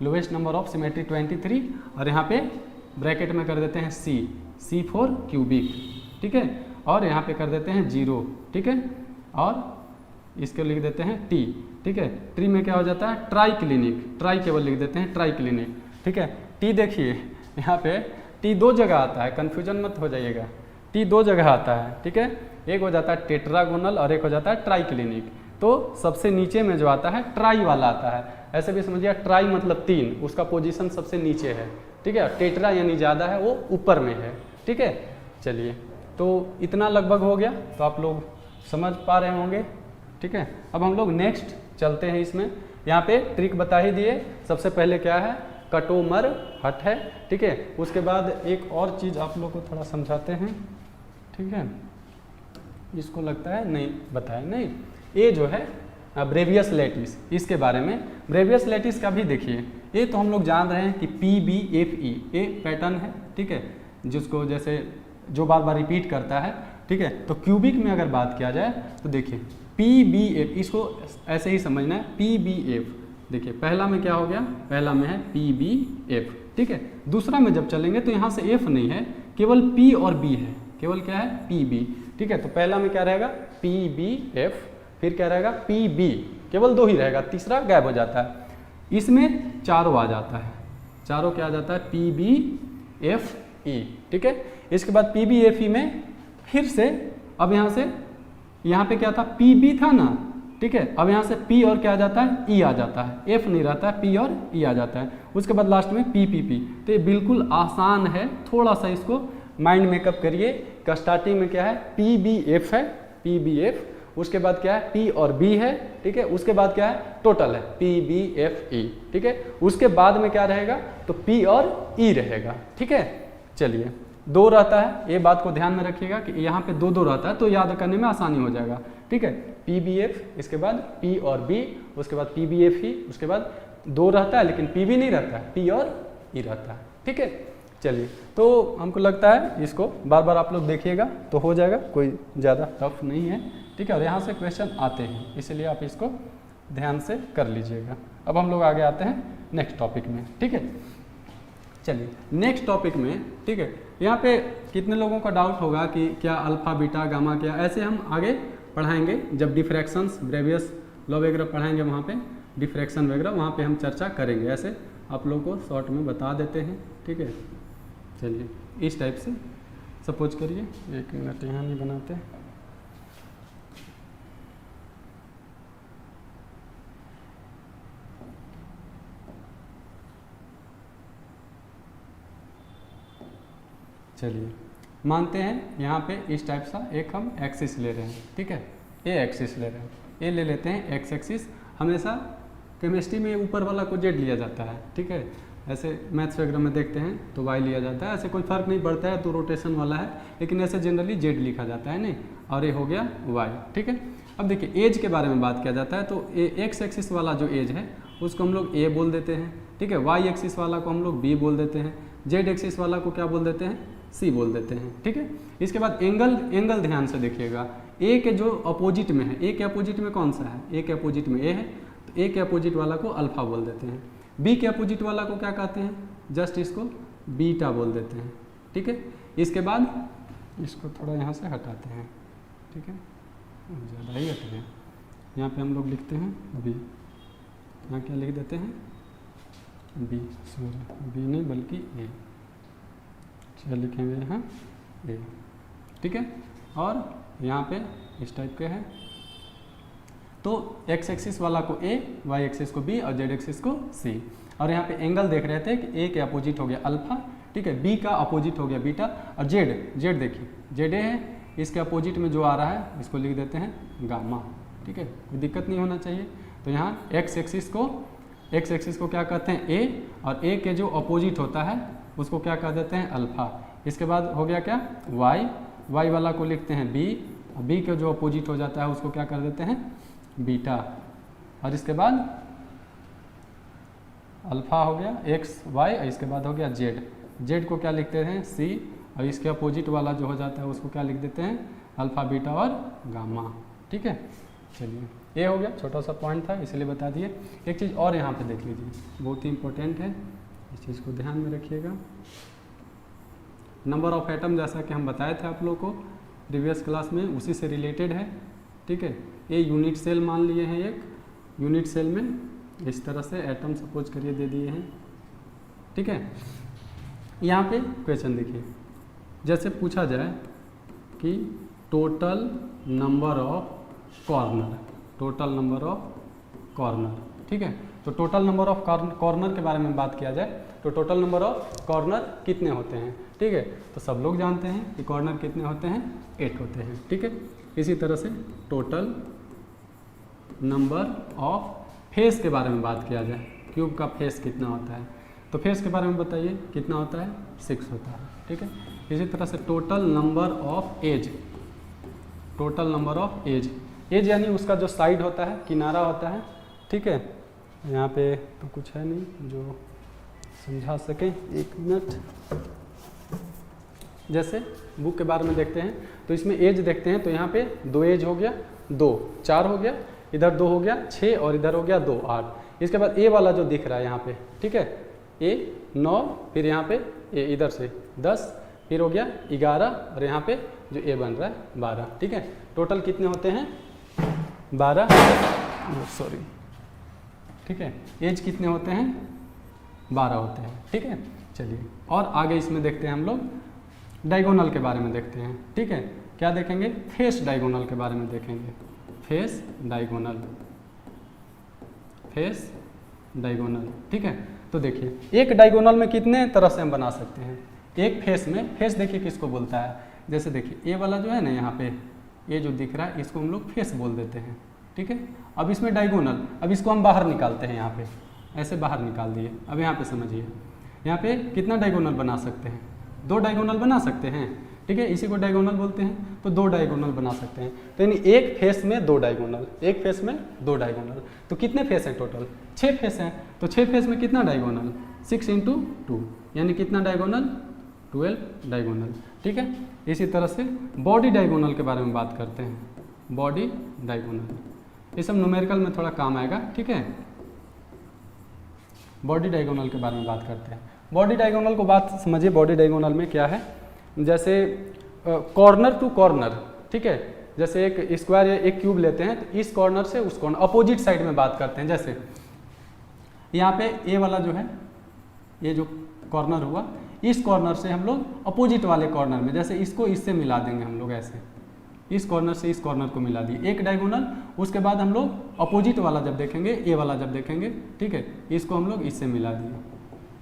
लोएस्ट नंबर ऑफ सिमेट्री 23, और यहाँ पे ब्रैकेट में कर देते हैं C फॉर क्यूबिक, ठीक है। और यहाँ पे कर देते हैं 0, ठीक है, और इसको लिख देते हैं T, ठीक है। ट्री में क्या हो जाता है ट्राई क्लिनिक, ट्राई केवल लिख देते हैं ट्राई क्लिनिक, ठीक है। T देखिए यहाँ पे T 2 जगह आता है, कन्फ्यूजन मत हो जाइएगा, T 2 जगह आता है, ठीक है। एक हो जाता है टेट्रागोनल और एक हो जाता है ट्राई क्लिनिक। तो सबसे नीचे में जो आता है ट्राई वाला आता है, ऐसे भी समझिए ट्राई मतलब 3, उसका पोजीशन सबसे नीचे है, ठीक है। टेट्रा यानी ज़्यादा है, वो ऊपर में है, ठीक है। चलिए तो इतना लगभग हो गया, तो आप लोग समझ पा रहे होंगे, ठीक है। अब हम लोग नेक्स्ट चलते हैं। इसमें यहाँ पे ट्रिक बता ही दिए। सबसे पहले क्या है कटोमर हट है, ठीक है। उसके बाद एक और चीज़ आप लोग को थोड़ा समझाते हैं, ठीक है। इसको लगता है नहीं बताया, नहीं, ये जो है ब्रेवियस लैटिस, इसके बारे में ब्रेवियस लैटिस का भी देखिए। ये तो हम लोग जान रहे हैं कि PBFE ये पैटर्न है, ठीक है, जिसको जैसे जो बार बार रिपीट करता है, ठीक है। तो क्यूबिक में अगर बात किया जाए तो देखिए PBF, इसको ऐसे ही समझना है PBF। देखिए पहला में क्या हो गया, पहला में है PBF, ठीक है। दूसरा में जब चलेंगे तो यहाँ से F नहीं है, केवल P और B है, केवल क्या है PB, ठीक है। तो पहला में क्या रहेगा PBF, फिर क्या रहेगा PB, केवल 2 ही रहेगा, तीसरा गायब हो जाता है। इसमें चारों आ जाता है, चारों क्या आ जाता है PBFE, ठीक है। इसके बाद PBFE में फिर से अब यहाँ पे क्या था PB था ना, ठीक है। अब यहाँ से P और क्या आ जाता है E आ जाता है, F नहीं रहता है, P और E आ जाता है। उसके बाद लास्ट में PPP। तो ये बिल्कुल आसान है, थोड़ा सा इसको माइंड मेकअप करिए। का स्टार्टिंग में क्या है PBF है, PBF, उसके बाद क्या है P और B है, ठीक है। उसके बाद क्या है टोटल है PBFE, ठीक है। उसके बाद में क्या रहेगा तो P और E रहेगा, ठीक है। चलिए 2 रहता है, ये बात को ध्यान में रखिएगा कि यहाँ पे 2 रहता है तो याद करने में आसानी हो जाएगा, ठीक है। PBF, इसके बाद P और B, उसके बाद PBFE, उसके बाद 2 रहता है लेकिन PB नहीं रहता है, P और E रहता है, ठीक है। चलिए तो हमको लगता है इसको बार बार आप लोग देखिएगा तो हो जाएगा, कोई ज़्यादा टफ नहीं है, ठीक है। और यहाँ से क्वेश्चन आते हैं, इसलिए आप इसको ध्यान से कर लीजिएगा। अब हम लोग आगे आते हैं नेक्स्ट टॉपिक में, ठीक है। चलिए नेक्स्ट टॉपिक में, ठीक है। यहाँ पे कितने लोगों का डाउट होगा कि क्या अल्फा बीटा गामा क्या, ऐसे हम आगे पढ़ाएंगे जब डिफ्रैक्शंस ब्रेवियस लॉ वगैरह पढ़ाएंगे, वहाँ पे डिफ्रैक्शन वगैरह वहाँ पे हम चर्चा करेंगे। ऐसे आप लोगों को शॉर्ट में बता देते हैं, ठीक है। चलिए इस टाइप से सपोज करिए, 1 मिनट यहाँ नहीं बनाते, चलिए मानते हैं यहाँ पे इस टाइप सा एक हम एक्सिस ले रहे हैं, ठीक है। ये एक्सिस ले रहे हैं, ये ले लेते हैं एक्स एक्सिस। हमेशा केमिस्ट्री में ऊपर वाला को जेड लिया जाता है, ठीक है। ऐसे मैथ्स वगैरह में देखते हैं तो वाई लिया जाता है, ऐसे कोई फर्क नहीं पड़ता है, तो रोटेशन वाला है, लेकिन ऐसे जनरली जेड लिखा जाता है नहीं, और ये हो गया वाई, ठीक है। अब देखिए एज के बारे में बात किया जाता है, तो एक्स एक्सिस वाला जो एज है उसको हम लोग ए बोल देते हैं, ठीक है। वाई एक्सिस वाला को हम लोग बी बोल देते हैं, जेड एक्सिस वाला को क्या बोल देते हैं सी बोल देते हैं, ठीक है। इसके बाद एंगल ध्यान से देखिएगा, ए के जो अपोजिट में है, ए के अपोजिट में कौन सा है, ए के अपोजिट में ए है, तो ए के अपोजिट वाला को अल्फा बोल देते हैं। बी के अपोजिट वाला को क्या कहते हैं, जस्ट इसको बीटा बोल देते हैं, ठीक है। इसके बाद इसको थोड़ा यहाँ से हटाते हैं, ठीक है, ज़्यादा ही हटते हैं। यहाँ पे हम लोग लिखते हैं बी, यहाँ क्या लिख देते हैं बी, सॉरी बी नहीं बल्कि ए, क्या लिखेंगे यहाँ ए, ठीक है। और यहाँ पे इस टाइप के है, तो एक्स एक्सिस वाला को ए, वाई एक्सिस को बी और जेड एक्सिस को सी। और यहाँ पे एंगल देख रहे थे कि ए के अपोजिट हो गया अल्फा, ठीक है, बी का अपोजिट हो गया बीटा, और जेड देखिए जेड ए है, इसके अपोजिट में जो आ रहा है इसको लिख देते हैं गामा, ठीक है, कोई दिक्कत नहीं होना चाहिए। तो यहाँ एक्स एक्सिस को क्या कहते हैं ए, और ए के जो अपोजिट होता है उसको क्या कह देते हैं अल्फा। इसके बाद हो गया क्या वाई वाला को लिखते हैं बी, और बी के जो अपोजिट हो जाता है उसको क्या कर देते हैं बीटा। और इसके बाद अल्फा हो गया एक्स वाई, और इसके बाद हो गया जेड को क्या लिखते हैं सी, और इसके अपोजिट वाला जो हो जाता है उसको क्या लिख देते हैं अल्फा बीटा और गामा, ठीक है। चलिए ये हो गया, छोटा सा पॉइंट था इसलिए बता दिए। एक चीज़ और यहाँ पे देख लीजिए, बहुत ही इंपॉर्टेंट है, इस चीज़ को ध्यान में रखिएगा। नंबर ऑफ एटम, जैसा कि हम बताए थे आप लोग को प्रीवियस क्लास में, उसी से रिलेटेड है, ठीक है। ये यूनिट सेल मान लिए हैं, एक यूनिट सेल में इस तरह से एटम सपोज करिए दे दिए हैं, ठीक है। यहाँ पे क्वेश्चन देखिए, जैसे पूछा जाए कि टोटल नंबर ऑफ कॉर्नर, ठीक है। तो टोटल नंबर ऑफ कॉर्नर के बारे में बात किया जाए तो टोटल नंबर ऑफ कॉर्नर कितने होते हैं, ठीक है। तो सब लोग जानते हैं कि कॉर्नर कितने होते हैं 8 होते हैं, ठीक है। इसी तरह से टोटल नंबर ऑफ फेस के बारे में बात किया जाए, क्यूब का फेस कितना होता है, तो फेस के बारे में बताइए कितना होता है 6 होता है, ठीक है। इसी तरह से total number of edge, edge यानी उसका जो साइड होता है, किनारा होता है, ठीक है। यहाँ पे तो कुछ है नहीं जो समझा सके, 1 मिनट। जैसे बुक के बारे में देखते हैं तो इसमें एज देखते हैं, तो यहाँ पे 2 एज हो गया, 2 4 हो गया, इधर 2 हो गया 6, और इधर हो गया 2 8। इसके बाद ए वाला जो दिख रहा है यहाँ पे, ठीक है, ए 9, फिर यहाँ पे ए इधर से 10, फिर हो गया 11 और यहाँ पे जो ए बन रहा है 12, ठीक है। टोटल कितने होते हैं 12, सॉरी, ठीक है। एज कितने होते हैं 12 होते हैं, ठीक है। चलिए और आगे इसमें देखते हैं हम लोग डायगोनल के बारे में देखते हैं, ठीक है। क्या देखेंगे, फेस डायगोनल के बारे में देखेंगे। फेस डायगोनल, फेस डायगोनल, ठीक है। तो देखिए एक डायगोनल में कितने तरह से हम बना सकते हैं। एक फेस में, फेस देखिए किसको बोलता है, जैसे देखिए ए वाला जो है ना यहाँ पे, ये जो दिख रहा है इसको हम लोग फेस बोल देते हैं, ठीक है। अब इसमें डायगोनल, अब इसको हम बाहर निकालते हैं, यहाँ पे ऐसे बाहर निकाल दिए। अब यहाँ पे समझिए, यहाँ पे कितना डायगोनल बना सकते हैं, 2 डायगोनल बना सकते हैं, ठीक है। इसी को डायगोनल बोलते हैं, तो 2 डायगोनल बना सकते हैं। तो यानी एक फेस में 2 डायगोनल, एक फेस में 2 डायगोनल। तो कितने फेस हैं टोटल, 6 फेस हैं। तो 6 फेस में कितना डायगोनल, 6 × 2, यानी कितना डायगोनल, 12 डायगोनल, ठीक है। इसी तरह से बॉडी डायगोनल के बारे में बात करते हैं। बॉडी डायगोनल, ये सब न्यूमेरिकल में थोड़ा काम आएगा, ठीक है। बॉडी डायगोनल के बारे में बात करते हैं। बॉडी डायगोनल को बात समझिए, बॉडी डायगोनल में क्या है, जैसे कॉर्नर टू कॉर्नर, ठीक है। जैसे एक स्क्वायर या एक क्यूब लेते हैं, तो इस कॉर्नर से उस कॉर्नर अपोजिट साइड में बात करते हैं। जैसे यहाँ पे ए वाला जो है, ये जो कॉर्नर हुआ, इस कॉर्नर से हम लोग अपोजिट वाले कॉर्नर में, जैसे इसको इससे मिला देंगे हम लोग, ऐसे इस कॉर्नर से इस कॉर्नर को मिला दिए, एक डायगोनल। उसके बाद हम लोग अपोजिट वाला जब देखेंगे, ए वाला जब देखेंगे, ठीक है, इसको हम लोग इससे मिला दिए,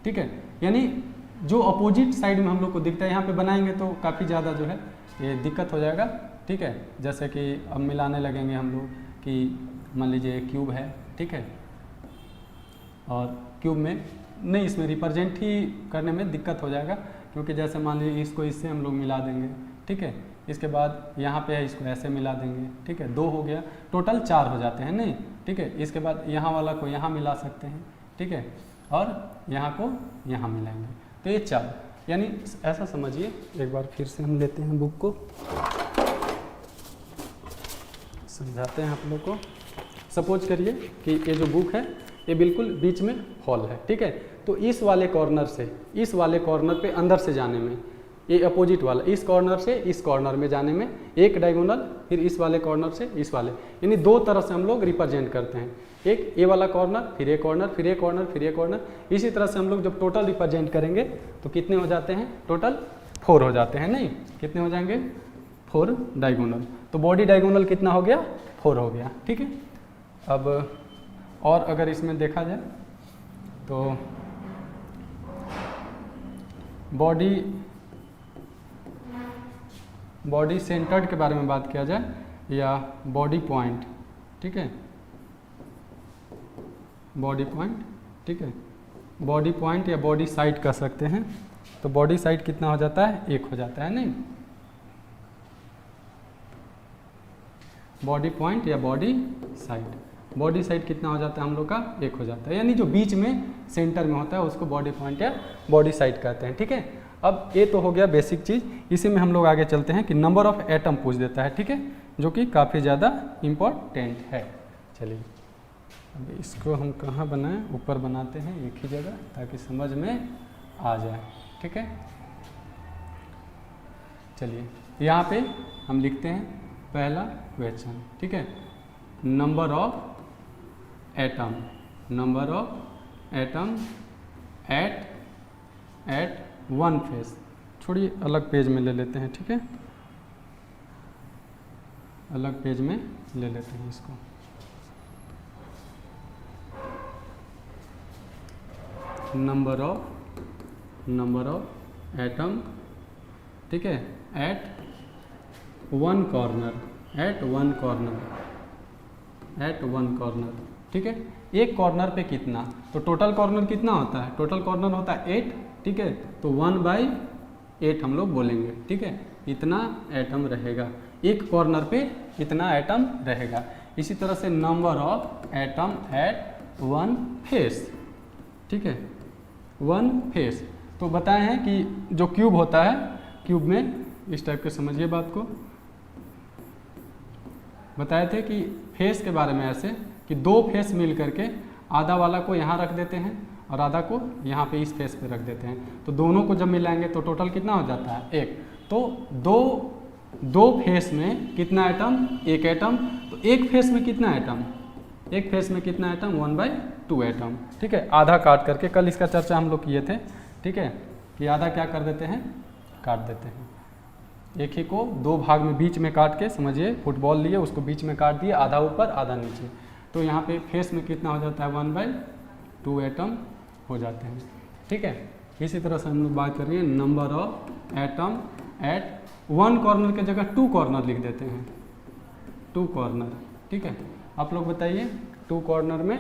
ठीक है। यानी जो अपोजिट साइड में हम लोग को दिखता है, यहाँ पे बनाएंगे तो काफ़ी ज़्यादा जो है ये दिक्कत हो जाएगा, ठीक है। जैसे कि अब मिलाने लगेंगे हम लोग कि मान लीजिए क्यूब है, ठीक है, और क्यूब में नहीं, इसमें रिप्रेजेंट ही करने में दिक्कत हो जाएगा, क्योंकि जैसे मान लीजिए इसको इससे हम लोग मिला देंगे, ठीक है। इसके बाद यहाँ पे है, इसको ऐसे मिला देंगे, ठीक है, 2 हो गया, टोटल 4 हो जाते हैं, नहीं, ठीक है। इसके बाद यहाँ वाला को यहाँ मिला सकते हैं, ठीक है, और यहाँ को यहाँ मिलाएंगे, तो ये 4। यानी ऐसा समझिए, एक बार फिर से हम लेते हैं बुक को, समझाते हैं आप लोग को। सपोज करिए कि ये जो बुक है ये बिल्कुल बीच में हॉल है, ठीक है। तो इस वाले कॉर्नर से इस वाले कॉर्नर पे अंदर से जाने में, ये अपोजिट वाला इस कॉर्नर से इस कॉर्नर में जाने में एक डायगोनल, फिर इस वाले कॉर्नर से इस वाले, यानी 2 तरह से हम लोग रिप्रेजेंट करते हैं। एक ए वाला कॉर्नर, फिर ए कॉर्नर, फिर ए कॉर्नर, फिर ए कॉर्नर। इसी तरह से हम लोग जब टोटल रिप्रेजेंट करेंगे तो कितने हो जाते हैं, टोटल 4 हो जाते हैं, नहीं, कितने हो जाएंगे, 4 डायगोनल। तो बॉडी डायगोनल कितना हो गया, 4 हो गया, ठीक है। अब और अगर इसमें देखा जाए तो बॉडी सेंटर्ड के बारे में बात किया जाए, या बॉडी पॉइंट, ठीक है, बॉडी पॉइंट, ठीक है, बॉडी पॉइंट या बॉडी साइड कह सकते हैं। तो बॉडी साइड कितना हो जाता है, 1 हो जाता है, नहीं, बॉडी पॉइंट या बॉडी साइड, बॉडी साइड कितना हो जाता है हम लोग का, 1 हो जाता है। यानी जो बीच में सेंटर में होता है उसको बॉडी पॉइंट या बॉडी साइड कहते हैं, ठीक है। अब ये तो हो गया बेसिक चीज़। इसी में हम लोग आगे चलते हैं कि नंबर ऑफ एटम पूछ देता है, ठीक है, जो कि काफ़ी ज़्यादा इम्पोर्टेंट है। चलिए अब इसको हम कहाँ बनाएं, ऊपर बनाते हैं एक ही जगह, ताकि समझ में आ जाए, ठीक है। चलिए यहाँ पे हम लिखते हैं पहला क्वेश्चन, ठीक है, number of atom, number of atom at 1 face. छोड़िए अलग पेज में ले लेते हैं, ठीक है, अलग पेज में ले लेते हैं इसको। नंबर ऑफ एटम, ठीक है, at 1 corner, at one corner, ठीक है। एक कॉर्नर पे कितना, तो टोटल कॉर्नर कितना होता है, टोटल कॉर्नर होता है 8, ठीक है। तो 1/8 हम लोग बोलेंगे, ठीक है, इतना एटम रहेगा, एक कॉर्नर पे इतना एटम रहेगा। इसी तरह से number of atom at 1 face, ठीक है, 1 फेस। तो बताए हैं कि जो क्यूब होता है, क्यूब में इस टाइप के समझिए बात को, बताए थे कि फेस के बारे में ऐसे कि 2 फेस मिल करके आधा वाला को यहाँ रख देते हैं और आधा को यहाँ पे इस फेस पे रख देते हैं, तो दोनों को जब मिलाएंगे तो टोटल कितना हो जाता है 1। तो दो फेस में कितना एटम, 1 एटम, तो एक फेस में कितना एटम, एक फेस में कितना एटम 1/2 एटम। ठीक है, आधा काट करके, कल इसका चर्चा हम लोग किए थे। ठीक है, कि आधा क्या कर देते हैं, काट देते हैं, एक ही को 2 भाग में बीच में काट के, समझिए फुटबॉल लिए उसको बीच में काट दिए, आधा ऊपर आधा नीचे, तो यहाँ पे फेस में कितना हो जाता है 1/2 एटम हो जाते हैं। ठीक है, इसी तरह से हम लोग बात करेंगे number of atom at 1 corner के जगह 2 कॉर्नर लिख देते हैं, 2 कॉर्नर। ठीक है, आप लोग बताइए 2 कॉर्नर में,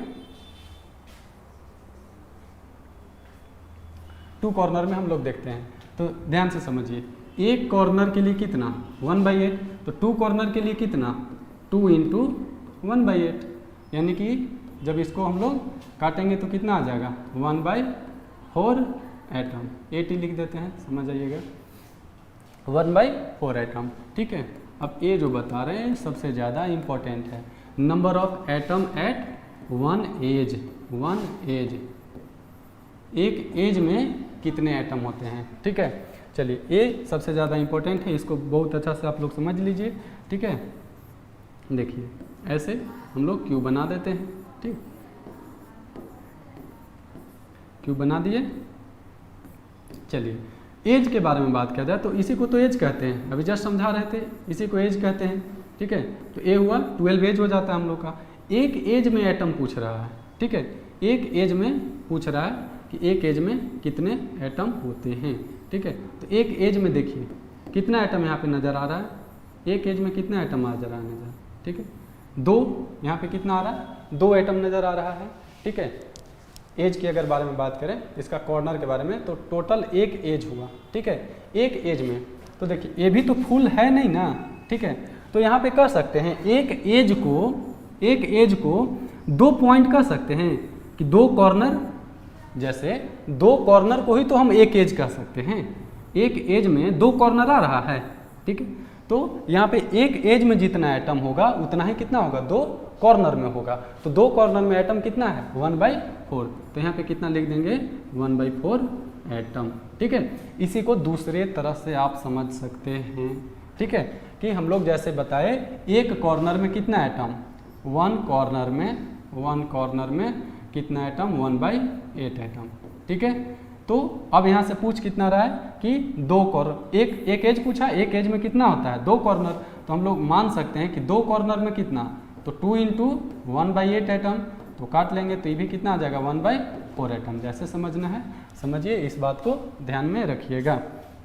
2 कॉर्नर में हम लोग देखते हैं, तो ध्यान से समझिए, एक कॉर्नर के लिए कितना 1/8, तो 2 कॉर्नर के लिए कितना 2 × 1/8, यानी कि जब इसको हम लोग काटेंगे तो कितना आ जाएगा 1/4 एटम, 8 ही लिख देते हैं, समझ आइएगा 1/4 एटम। ठीक है, अब ये जो बता रहे हैं सबसे ज़्यादा इम्पोर्टेंट है, number of atom at 1 edge, 1 edge, एक एज में कितने एटम होते हैं। ठीक है, चलिए ये सबसे ज़्यादा इम्पोर्टेंट है, इसको बहुत अच्छा से आप लोग समझ लीजिए। ठीक है, देखिए ऐसे हम लोग क्यूब बना देते हैं। ठीक, क्यूब बना दिए। चलिए एज के बारे में बात किया जाए तो इसी को तो एज कहते हैं, अभी जस्ट समझा रहे थे, इसी को एज कहते हैं। ठीक है, तो ए हुआ 12 एज हो जाता है हम लोग का। एक एज में एटम पूछ रहा है। ठीक है, एक एज में पूछ रहा है कि एक एज में कितने एटम होते हैं। ठीक है, तो एक एज में देखिए कितना एटम यहाँ पे नज़र आ रहा है, एक एज में कितना एटम नजर आ रहा है। ठीक है, 2 यहाँ पे कितना आ रहा है 2 एटम नज़र आ रहा है। ठीक है, एज की अगर बारे में बात करें, इसका कॉर्नर के बारे में, तो टोटल 1 एज हुआ। ठीक है, एक एज में तो देखिए ये भी तो फुल है नहीं ना। ठीक है, तो यहाँ पे कर सकते हैं एक एज को 2 पॉइंट कर सकते हैं कि 2 कॉर्नर, जैसे 2 कॉर्नर को ही तो हम एक एज कह सकते हैं, एक एज में 2 कॉर्नर आ रहा है। ठीक है, तो यहाँ पे एक एज में जितना एटम होगा उतना ही कितना होगा 2 कॉर्नर में होगा, तो 2 कॉर्नर में एटम कितना है 1/4, तो यहाँ पे कितना लिख देंगे 1/4 एटम। ठीक है, इसी को दूसरे तरह से आप समझ सकते हैं। ठीक है, कि हम लोग जैसे बताए एक कॉर्नर में कितना एटम, 1 कॉर्नर में कितना एटम 1/8 एटम। ठीक है, तो अब यहाँ से पूछ कितना रहा है कि 2 कॉर्नर, एक एज पूछा, एक एज में कितना होता है 2 कॉर्नर, तो हम लोग मान सकते हैं कि 2 कॉर्नर में कितना, तो 2 × 1/8 एटम, तो काट लेंगे तो ये भी कितना आ जाएगा 1/4 एटम। जैसे समझना है समझिए, इस बात को ध्यान में रखिएगा।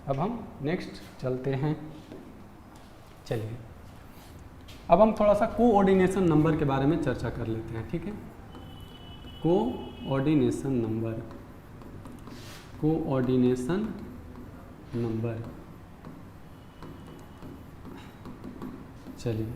अब हम नेक्स्ट चलते हैं। चलिए अब हम थोड़ा सा कोऑर्डिनेशन नंबर के बारे में चर्चा कर लेते हैं। ठीक है, कोऑर्डिनेशन नंबर, चलिए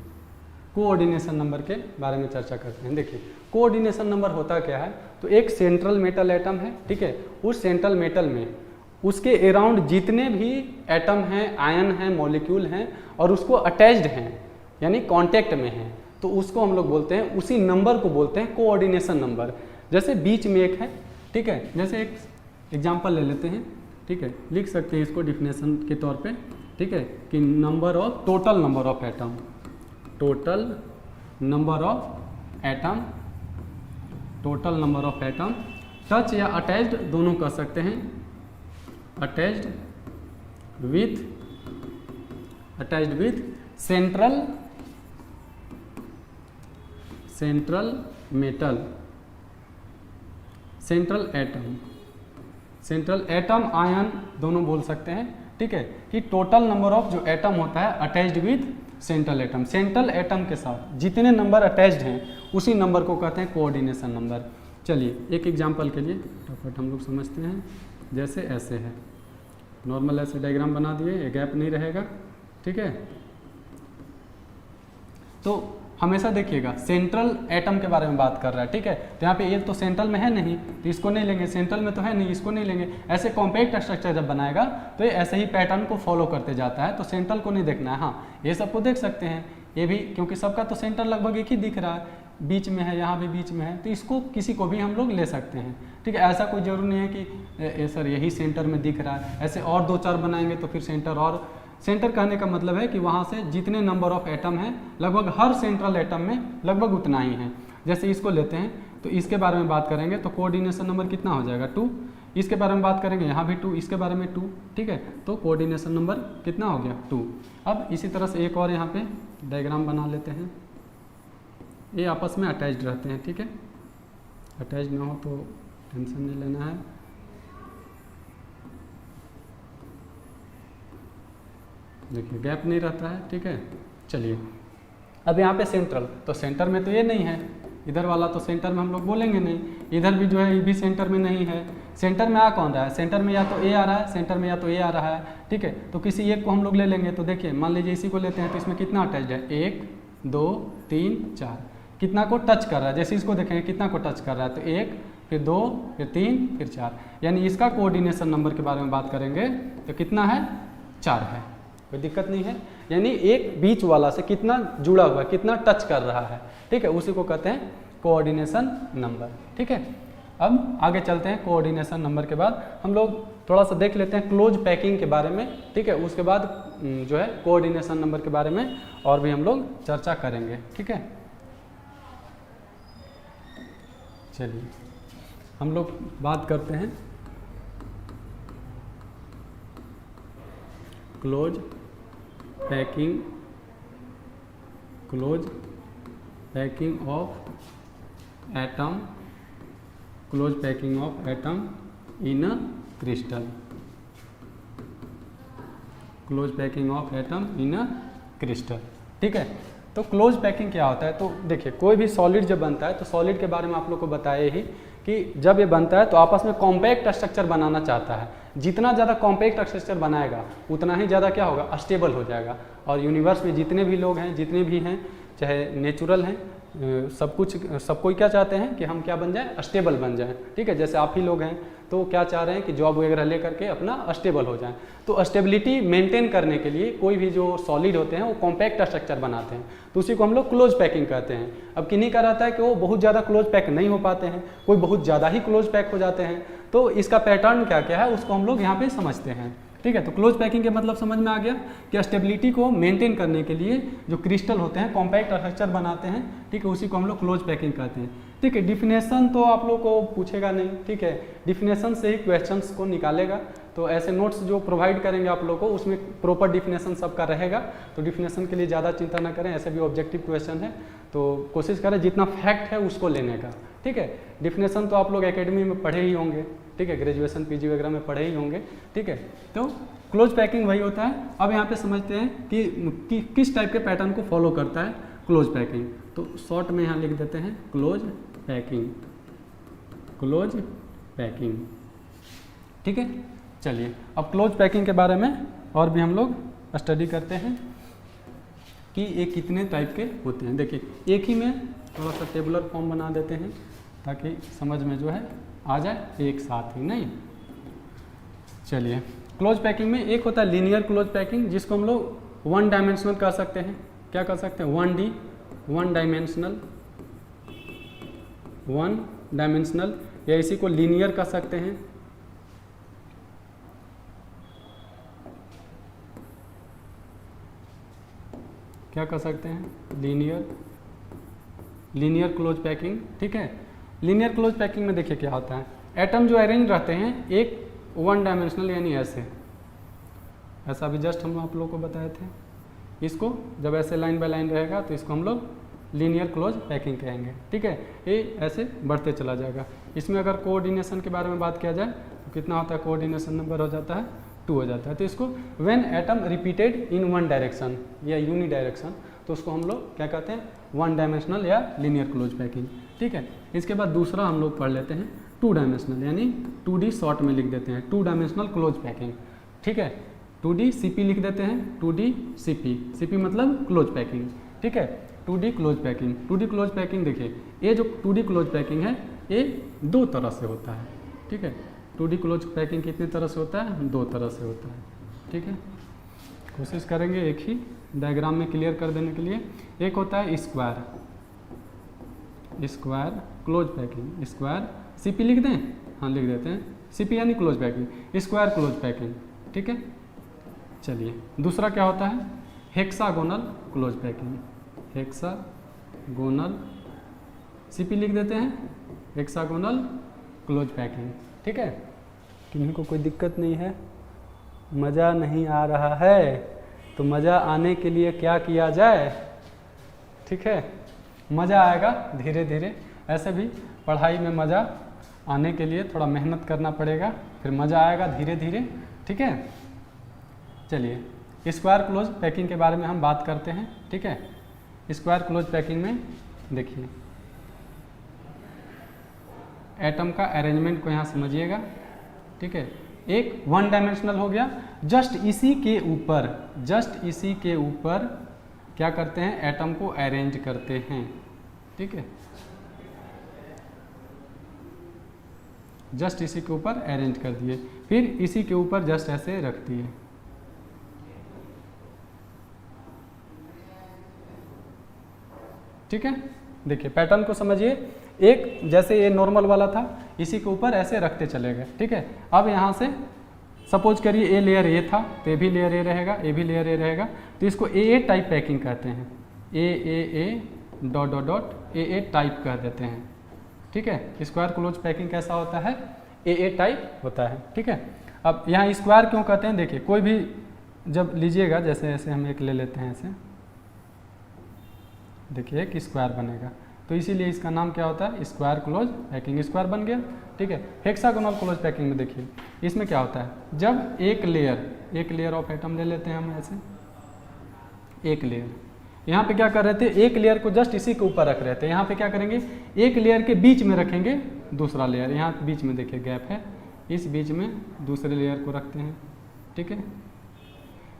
कोऑर्डिनेशन नंबर के बारे में चर्चा करते हैं। देखिए कोऑर्डिनेशन नंबर होता क्या है, तो एक सेंट्रल मेटल एटम है। ठीक है, उस सेंट्रल मेटल में उसके अराउंड जितने भी एटम हैं, आयन हैं, मॉलिक्यूल हैं और उसको अटैच्ड हैं यानी कांटेक्ट में हैं, तो उसको हम लोग बोलते हैं, उसी नंबर को बोलते हैं कोऑर्डिनेशन नंबर। जैसे बीच में एक है। ठीक है, जैसे एक एग्जांपल ले लेते हैं। ठीक है, लिख सकते हैं इसको डिफिनेशन के तौर पे। ठीक है, कि total number of atom touch या अटैच्ड दोनों कर सकते हैं, attached with central metal, central atom ion दोनों बोल सकते हैं। ठीक है, कि टोटल नंबर ऑफ जो एटम होता है attached with central atom, central atom के साथ जितने नंबर अटैच्ड हैं उसी नंबर को कहते हैं कोऑर्डिनेशन नंबर। चलिए एक एग्जांपल के लिए फटाफट हम लोग समझते हैं। जैसे ऐसे है, नॉर्मल ऐसे डायग्राम बना दिए, ये गैप नहीं रहेगा। ठीक है, तो हमेशा देखिएगा सेंट्रल एटम के बारे में बात कर रहा है। ठीक है, तो यहाँ पे ये तो सेंट्रल में है नहीं तो इसको नहीं लेंगे, सेंट्रल में तो है नहीं इसको नहीं लेंगे। ऐसे कॉम्पैक्ट स्ट्रक्चर जब बनाएगा तो ये ऐसे ही पैटर्न को फॉलो करते जाता है, तो सेंट्रल को नहीं देखना है। हाँ, ये सबको देख सकते हैं, ये भी, क्योंकि सबका तो सेंटर लगभग एक ही दिख रहा है। बीच में है, यहाँ भी बीच में है, तो इसको किसी को भी हम लोग ले सकते हैं, ठीक है। ऐसा कोई ज़रूरी नहीं है कि सर यही सेंटर में दिख रहा है, ऐसे और 2-4 बनाएंगे तो फिर सेंटर। और सेंटर कहने का मतलब है कि वहाँ से जितने नंबर ऑफ एटम हैं लगभग हर सेंट्रल एटम में लगभग उतना ही है। जैसे इसको लेते हैं तो इसके बारे में बात करेंगे तो कोऑर्डिनेशन नंबर कितना हो जाएगा 2, इसके बारे में बात करेंगे यहाँ भी 2, इसके बारे में 2, ठीक है। तो कोऑर्डिनेशन नंबर कितना हो गया 2। अब इसी तरह से एक और यहाँ पे डायग्राम बना लेते हैं, ये आपस में अटैच्ड रहते हैं, ठीक है। अटैच ना हो तो टेंशन नहीं लेना है। देखिए गैप नहीं रहता है, ठीक है। चलिए अब यहाँ पे सेंट्रल, तो सेंटर में तो ये नहीं है, इधर वाला तो सेंटर में हम लोग बोलेंगे नहीं, इधर भी जो है ये भी सेंटर में नहीं है। सेंटर में आ कौन रहा है, सेंटर में या तो ए आ रहा है, सेंटर में या तो ए आ रहा है, ठीक है। तो किसी एक को हम लोग ले लेंगे, तो देखिए मान लीजिए इसी को लेते हैं, तो इसमें कितना अटैच्ड है 1 2 3 4, कितना को टच कर रहा है, जैसे इसको देखेंगे कितना को टच कर रहा है, तो 1 फिर 2 फिर 3 फिर 4, यानी इसका कोऑर्डिनेशन नंबर के बारे में बात करेंगे तो कितना है 4 है, कोई दिक्कत नहीं है। यानी एक बीच वाला से कितना जुड़ा हुआ है, कितना टच कर रहा है, ठीक है, उसी को कहते हैं कोऑर्डिनेशन नंबर, ठीक है। अब आगे चलते हैं, कोऑर्डिनेशन नंबर के बाद हम लोग थोड़ा सा देख लेते हैं क्लोज पैकिंग के बारे में, ठीक है। उसके बाद जो है कोऑर्डिनेशन नंबर के बारे में और भी हम लोग चर्चा करेंगे, ठीक है। चलिए हम लोग बात करते हैं close packing of atom, close packing of atom in a crystal, close packing of atom in a crystal, ठीक है। तो क्लोज पैकिंग क्या होता है, तो देखिए कोई भी सॉलिड जब बनता है तो सॉलिड के बारे में आप लोग को बताया ही कि जब ये बनता है तो आपस में कॉम्पैक्ट स्ट्रक्चर बनाना चाहता है, जितना ज़्यादा कॉम्पैक्ट स्ट्रक्चर बनाएगा उतना ही ज़्यादा क्या होगा, स्टेबल हो जाएगा। और यूनिवर्स में जितने भी लोग हैं, जितने भी हैं, चाहे नेचुरल हैं, सब कोई क्या चाहते हैं कि हम क्या बन जाए, स्टेबल बन जाएं, ठीक है। जैसे आप ही लोग हैं तो क्या चाह रहे हैं कि जॉब वगैरह ले करके अपना स्टेबल हो जाएं, तो स्टेबिलिटी मेंटेन करने के लिए कोई भी जो सॉलिड होते हैं वो कॉम्पैक्ट स्ट्रक्चर बनाते हैं, तो उसी को हम लोग क्लोज पैकिंग कहते हैं। अब किन्हीं का रहता है कि वो बहुत ज़्यादा क्लोज पैक नहीं हो पाते हैं, कोई बहुत ज़्यादा ही क्लोज पैक हो जाते हैं, तो इसका पैटर्न क्या क्या है उसको हम लोग यहाँ पे समझते हैं, ठीक है। तो क्लोज पैकिंग के मतलब समझ में आ गया कि स्टेबिलिटी को मेंटेन करने के लिए जो क्रिस्टल होते हैं कॉम्पैक्ट स्ट्रक्चर बनाते हैं, ठीक है, उसी को हम लोग क्लोज पैकिंग कहते हैं, ठीक है। डिफिनेशन तो आप लोग को पूछेगा नहीं, ठीक है, डिफिनेशन से ही क्वेश्चंस को निकालेगा, तो ऐसे नोट्स जो प्रोवाइड करेंगे आप लोग को उसमें प्रॉपर डिफिनेशन सबका रहेगा, तो डिफिनेशन के लिए ज़्यादा चिंता ना करें, ऐसे भी ऑब्जेक्टिव क्वेश्चन है तो कोशिश करें जितना फैक्ट है उसको लेने का, ठीक है। डिफिनेशन तो आप लोग एकेडमी में पढ़े ही होंगे, ठीक है, ग्रेजुएशन पीजी वगैरह में पढ़े ही होंगे, ठीक है। तो क्लोज पैकिंग वही होता है। अब यहाँ पे समझते हैं कि किस टाइप के पैटर्न को फॉलो करता है क्लोज पैकिंग, तो शॉर्ट में यहाँ लिख देते हैं क्लोज पैकिंग, ठीक है। चलिए अब क्लोज पैकिंग के बारे में और भी हम लोग स्टडी करते हैं कि ये कितने टाइप के होते हैं। देखिए एक ही में थोड़ा सा टेबुलर फॉर्म बना देते हैं ताकि समझ में जो है आ जाए एक साथ ही, नहीं। चलिए क्लोज पैकिंग में एक होता है लीनियर क्लोज पैकिंग, जिसको हम लोग 1 डायमेंशनल कर सकते हैं, क्या कर सकते हैं 1D, 1 डायमेंशनल, या इसी को लीनियर कर सकते हैं, क्या कर सकते हैं लीनियर क्लोज पैकिंग, ठीक है। लीनियर क्लोज पैकिंग में देखिए क्या होता है, एटम जो अरेंज रहते हैं एक 1 डायमेंशनल यानी ऐसा भी जस्ट हम आप लोगों को बताए थे, इसको जब ऐसे लाइन बाय लाइन रहेगा तो इसको हम लोग लीनियर क्लोज पैकिंग कहेंगे, ठीक है। ये ऐसे बढ़ते चला जाएगा। इसमें अगर कोऑर्डिनेशन के बारे में बात किया जाए तो कितना होता है, कोऑर्डिनेशन नंबर हो जाता है 2 हो जाता है। तो इसको when atom repeated in 1 direction या यूनि डायरेक्शन, तो उसको हम लोग क्या कहते हैं 1 डायमेंशनल या लीनियर क्लोज पैकिंग, ठीक है। इसके बाद दूसरा हम लोग पढ़ लेते हैं 2 डायमेंशनल, यानी 2D शॉर्ट में लिख देते हैं 2 डायमेंशनल क्लोज पैकिंग, ठीक है। 2D CP लिख देते हैं, 2D CP मतलब क्लोज पैकिंग, ठीक है। 2D close packing, 2D close packing देखिए ये जो 2D क्लोज पैकिंग है ये 2 तरह से होता है, ठीक है। 2D क्लोज पैकिंग कितने तरह से होता है, 2 तरह से होता है, ठीक है। कोशिश करेंगे एक ही डायग्राम में क्लियर कर देने के लिए। एक होता है square, square close packing, square CP लिख दें, हाँ लिख देते हैं, सीपी यानी close packing, square close packing, ठीक है। चलिए दूसरा क्या होता है, hexagonal close packing, hexagonal CP लिख देते हैं, हेक्सागोनल क्लोज पैकिंग, ठीक है। किन्हीं को कोई दिक्कत नहीं है, मज़ा नहीं आ रहा है तो मज़ा आने के लिए क्या किया जाए, ठीक है, मज़ा आएगा धीरे धीरे। ऐसे भी पढ़ाई में मज़ा आने के लिए थोड़ा मेहनत करना पड़ेगा, फिर मज़ा आएगा धीरे धीरे, ठीक है। चलिए स्क्वायर क्लोज पैकिंग के बारे में हम बात करते हैं, ठीक है। स्क्वायर क्लोज पैकिंग में देखिए एटम का अरेंजमेंट को यहाँ समझिएगा, ठीक है। एक वन डायमेंशनल हो गया, जस्ट इसी के ऊपर क्या करते हैं, एटम को अरेंज करते हैं, ठीक है। जस्ट इसी के ऊपर अरेंज कर दिए, फिर इसी के ऊपर जस्ट ऐसे रख दिए, ठीक है। देखिए पैटर्न को समझिए, एक जैसे ये नॉर्मल वाला था, इसी के ऊपर ऐसे रखते चले गए, ठीक है। अब यहाँ से सपोज करिए ए लेयर ए था, तो ये भी लेयर ए रहेगा, ये भी लेयर ए रहेगा, तो इसको ए टाइप पैकिंग कहते हैं, ए dot dot dot A type कह देते हैं, ठीक है। स्क्वायर क्लोज पैकिंग कैसा होता है, ए टाइप होता है, ठीक है। अब यहाँ स्क्वायर क्यों कहते हैं, देखिए कोई भी जब लीजिएगा, जैसे ऐसे हम एक ले लेते हैं, ऐसे देखिए एक स्क्वायर बनेगा, तो इसीलिए इसका नाम क्या होता है, स्क्वायर क्लोज पैकिंग, स्क्वायर बन गया, ठीक है। हेक्सागोनल क्लोज पैकिंग में देखिए इसमें क्या होता है, जब एक लेयर ऑफ एटम ले लेते हैं हम, ऐसे एक लेयर, यहाँ पे क्या कर रहे थे, एक लेयर को जस्ट इसी के ऊपर रख रहे थे, यहाँ पे क्या करेंगे, एक लेयर के बीच में रखेंगे दूसरा लेयर, यहाँ बीच में देखिए गैप है, इस बीच में दूसरे लेयर को रखते हैं, ठीक है।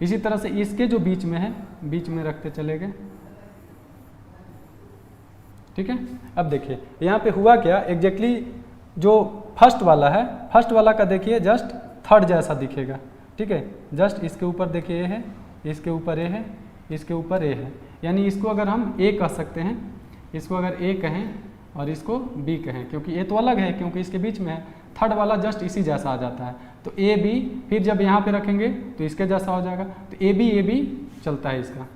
इसी तरह से इसके जो बीच में है, बीच में रखते चले गए, ठीक है। अब देखिए यहाँ पे हुआ क्या, एग्जैक्टली जो फर्स्ट वाला है, फर्स्ट वाला का देखिए जस्ट थर्ड जैसा दिखेगा, ठीक है। जस्ट इसके ऊपर देखिए ए है, इसके ऊपर ए है, इसके ऊपर ए है, यानी इसको अगर हम ए कह सकते हैं, इसको अगर ए कहें और इसको बी कहें, क्योंकि ए तो अलग है, क्योंकि इसके बीच में है, थर्ड वाला जस्ट इसी जैसा आ जाता है, तो ए बी, फिर जब यहाँ पे रखेंगे तो इसके जैसा हो जाएगा, तो ए बी चलता है इसका,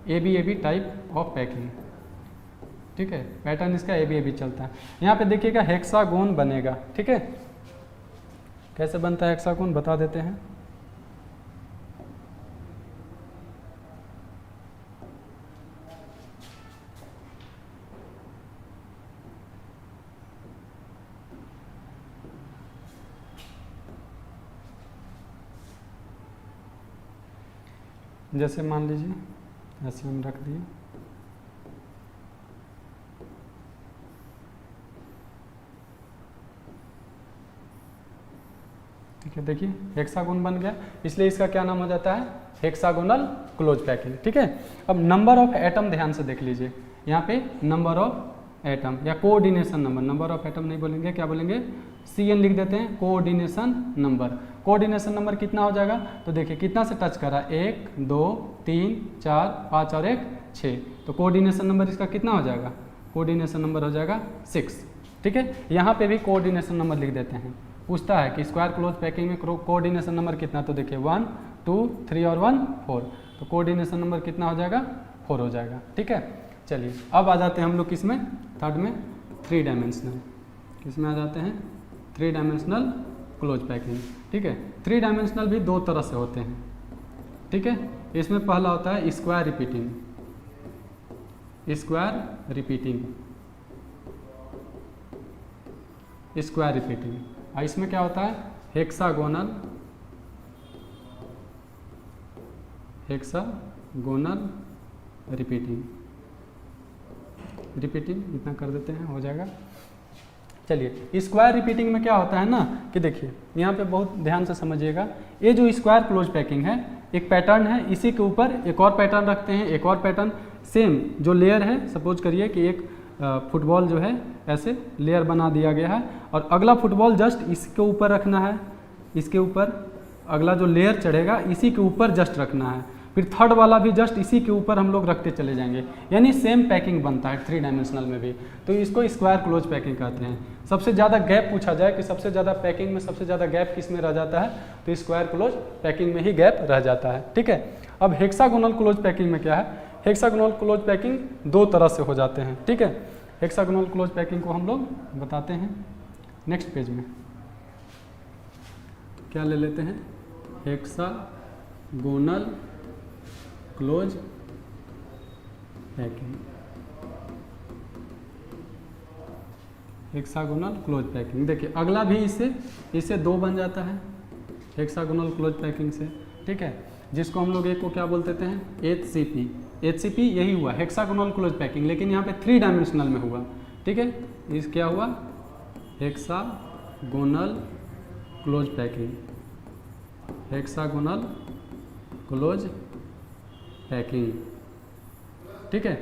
A B type of packing, ठीक है। पैटर्न इसका ए बी चलता है। यहाँ पे देखिएगा हेक्सागोन बनेगा, ठीक है। कैसे बनता है हेक्सागोन बता देते हैं, जैसे मान लीजिए ऐसे हम रख दिए, ठीक है। देखिए हेक्सागोन बन गया, इसलिए इसका क्या नाम हो जाता है, हेक्सागोनल क्लोज पैकिंग, ठीक है। अब नंबर ऑफ एटम ध्यान से देख लीजिए, यहाँ पे नंबर ऑफ एटम या coordination number, number of atom नहीं बोलेंगे, क्या बोलेंगे, CN लिख देते हैं, कोऑर्डिनेशन नंबर। कोऑर्डिनेशन नंबर कितना हो जाएगा, तो देखिए कितना से टच करा, 1 2 3 4 5 और 1 6, तो कोऑर्डिनेशन नंबर इसका कितना हो जाएगा, कोऑर्डिनेशन नंबर हो जाएगा 6, ठीक है। यहाँ पे भी कोऑर्डिनेशन नंबर लिख देते हैं, पूछता है कि स्क्वायर क्लोज पैकिंग में कोऑर्डिनेशन नंबर कितना, तो देखिए 1 2 3 और 1 4, तो कोऑर्डिनेशन नंबर कितना हो जाएगा, 4 हो जाएगा, ठीक है। चलिए अब आ जाते हैं हम लोग किसमें, थर्ड में, 3 डायमेंशनल, किसमें आ जाते हैं, 3 डायमेंशनल क्लोज पैकिंग, ठीक है। 3 डायमेंशनल भी दो तरह से होते हैं, ठीक है। इसमें पहला होता है स्क्वायर रिपीटिंग, और इसमें क्या होता है, हेक्सागोनल रिपीटिंग इतना कर देते हैं, हो जाएगा। चलिए स्क्वायर रिपीटिंग में क्या होता है ना, कि देखिए यहाँ पे बहुत ध्यान से समझिएगा, ये जो स्क्वायर क्लोज पैकिंग है, एक पैटर्न है, इसी के ऊपर एक और पैटर्न रखते हैं, एक और पैटर्न, सेम जो लेयर है, सपोज करिए कि एक फुटबॉल जो है ऐसे लेयर बना दिया गया है, और अगला फुटबॉल जस्ट इसके ऊपर रखना है, इसके ऊपर अगला जो लेयर चढ़ेगा इसी के ऊपर जस्ट रखना है, फिर थर्ड वाला भी जस्ट इसी के ऊपर हम लोग रखते चले जाएंगे, यानी सेम पैकिंग बनता है 3 डायमेंशनल में भी। तो इसको स्क्वायर क्लोज पैकिंग कहते हैं। सबसे ज़्यादा गैप पूछा जाए कि सबसे ज़्यादा पैकिंग में सबसे ज़्यादा गैप किस में रह जाता है, तो स्क्वायर क्लोज पैकिंग में ही गैप रह जाता है। ठीक है, अब हेक्सागोनल क्लोज पैकिंग में क्या है, हेक्सागोनल क्लोज पैकिंग 2 तरह से हो जाते हैं। ठीक है, हेक्सागोनल क्लोज पैकिंग को हम लोग बताते हैं नेक्स्ट पेज में। क्या ले लेते हैं, hexagonal close packing, hexagonal close packing. देखिए अगला भी इससे 2 बन जाता है हेक्सागोनल क्लोज पैकिंग से। ठीक है, जिसको हम लोग एक को क्या बोलते हैं, HCP। HCP यही हुआ हेक्सागोनल क्लोज पैकिंग, लेकिन यहाँ पे 3 डायमेंशनल में हुआ। ठीक है, इस क्या हुआ, hexagonal close packing, hexagonal close packing. ठीक है,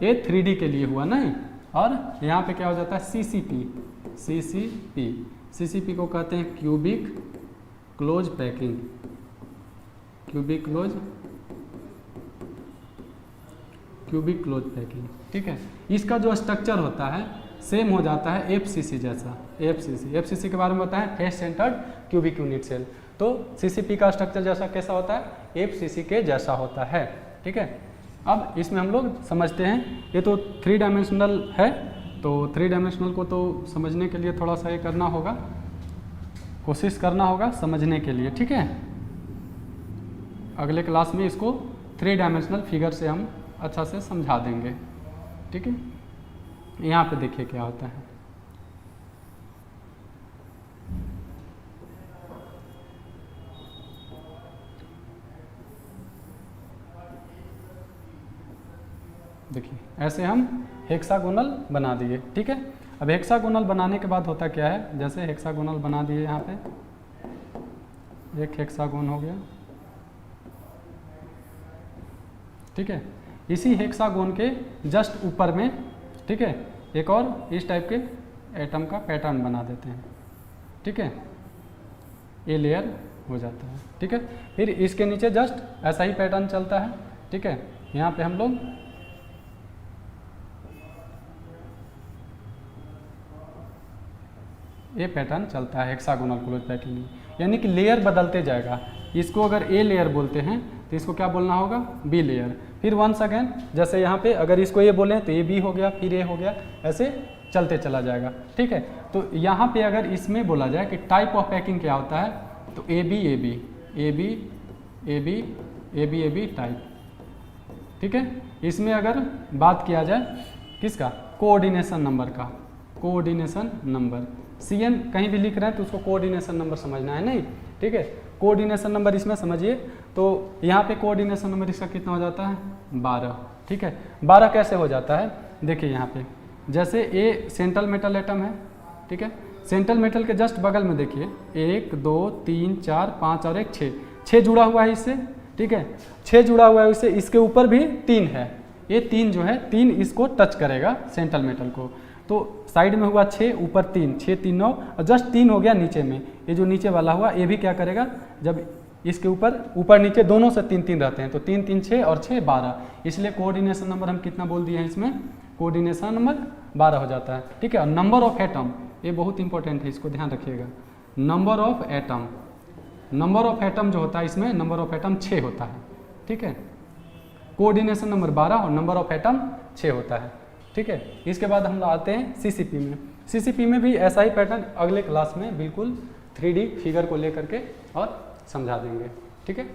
ये 3D के लिए हुआ नहीं, और यहाँ पे क्या हो जाता है, CCP को कहते हैं cubic close packing, cubic close packing. ठीक है, इसका जो स्ट्रक्चर होता है सेम हो जाता है FCC जैसा। FCC के बारे में बताएं, face centred cubic unit cell. तो CCP का स्ट्रक्चर जैसा कैसा होता है, FCC के जैसा होता है। ठीक है, अब इसमें हम लोग समझते हैं, ये तो 3 डायमेंशनल है, तो 3 डायमेंशनल को तो समझने के लिए थोड़ा सा ये करना होगा, कोशिश करना होगा समझने के लिए। ठीक है, अगले क्लास में इसको 3 डायमेंशनल फिगर से हम अच्छा से समझा देंगे। ठीक है, यहाँ पे देखिए क्या होता है, देखिए ऐसे हम हेक्सागोनल बना दिए। ठीक है, अब हेक्सागोनल बनाने के बाद होता क्या है, जैसे हेक्सागोनल बना दिए, यहाँ पे एक हेक्सागोन हो गया। ठीक है, इसी हेक्सागोन के जस्ट ऊपर में, ठीक है, एक और इस टाइप के एटम का पैटर्न बना देते हैं। ठीक है, ये लेयर हो जाता है। ठीक है, फिर इसके नीचे जस्ट ऐसा ही पैटर्न चलता है। ठीक है, यहाँ पे हम लोग ये पैटर्न चलता है हेक्सागोनल क्लोज पैकिंग में, यानी कि लेयर बदलते जाएगा। इसको अगर ए लेयर बोलते हैं तो इसको क्या बोलना होगा, बी लेयर। फिर वंस अगेन जैसे यहाँ पे अगर इसको ए बोलें तो ये बी हो गया, फिर ए हो गया, ऐसे चलते चला जाएगा। ठीक है, तो यहाँ पे अगर इसमें बोला जाए कि टाइप ऑफ पैकिंग क्या होता है, तो A B A B A B A B A B A B type. ठीक है, इसमें अगर बात किया जाए किसका, कोऑर्डिनेशन नंबर का, कोऑर्डिनेशन नंबर CN कहीं भी लिख रहे हैं तो उसको कोऑर्डिनेशन नंबर समझना है, नहीं। ठीक है, कोऑर्डिनेशन नंबर इसमें समझिए, तो यहाँ पे कोऑर्डिनेशन नंबर इसका कितना हो जाता है, 12। ठीक है, 12 कैसे हो जाता है, देखिए यहाँ पे जैसे ए सेंट्रल मेटल एटम है। ठीक है, सेंट्रल मेटल के जस्ट बगल में देखिए 1 2 3 4 5 और 1 6 जुड़ा हुआ है इससे। ठीक है, 6 जुड़ा हुआ है इससे, इसके ऊपर भी 3 है, ये 3 जो है 3 इसको टच करेगा सेंट्रल मेटल को, तो साइड में हुआ 6, ऊपर 3, 6 3 9, और जस्ट 3 हो गया नीचे में। ये जो नीचे वाला हुआ ये भी क्या करेगा, जब इसके ऊपर नीचे दोनों से 3 3 रहते हैं, तो 3 3 6 और 6 12, इसलिए कोऑर्डिनेशन नंबर हम कितना बोल दिए हैं इसमें, कोऑर्डिनेशन नंबर 12 हो जाता है। ठीक है, नंबर ऑफ एटम, ये बहुत इंपॉर्टेंट है, इसको ध्यान रखिएगा। Number of atom, number of atom जो होता है इसमें नंबर ऑफ एटम 6 होता है। ठीक है, कोऑर्डिनेशन नंबर 12 और नंबर ऑफ एटम 6 होता है। ठीक है, इसके बाद हम आते हैं CCP में। CCP में भी ऐसा ही पैटर्न अगले क्लास में बिल्कुल 3D फिगर को लेकर के और समझा देंगे। ठीक है,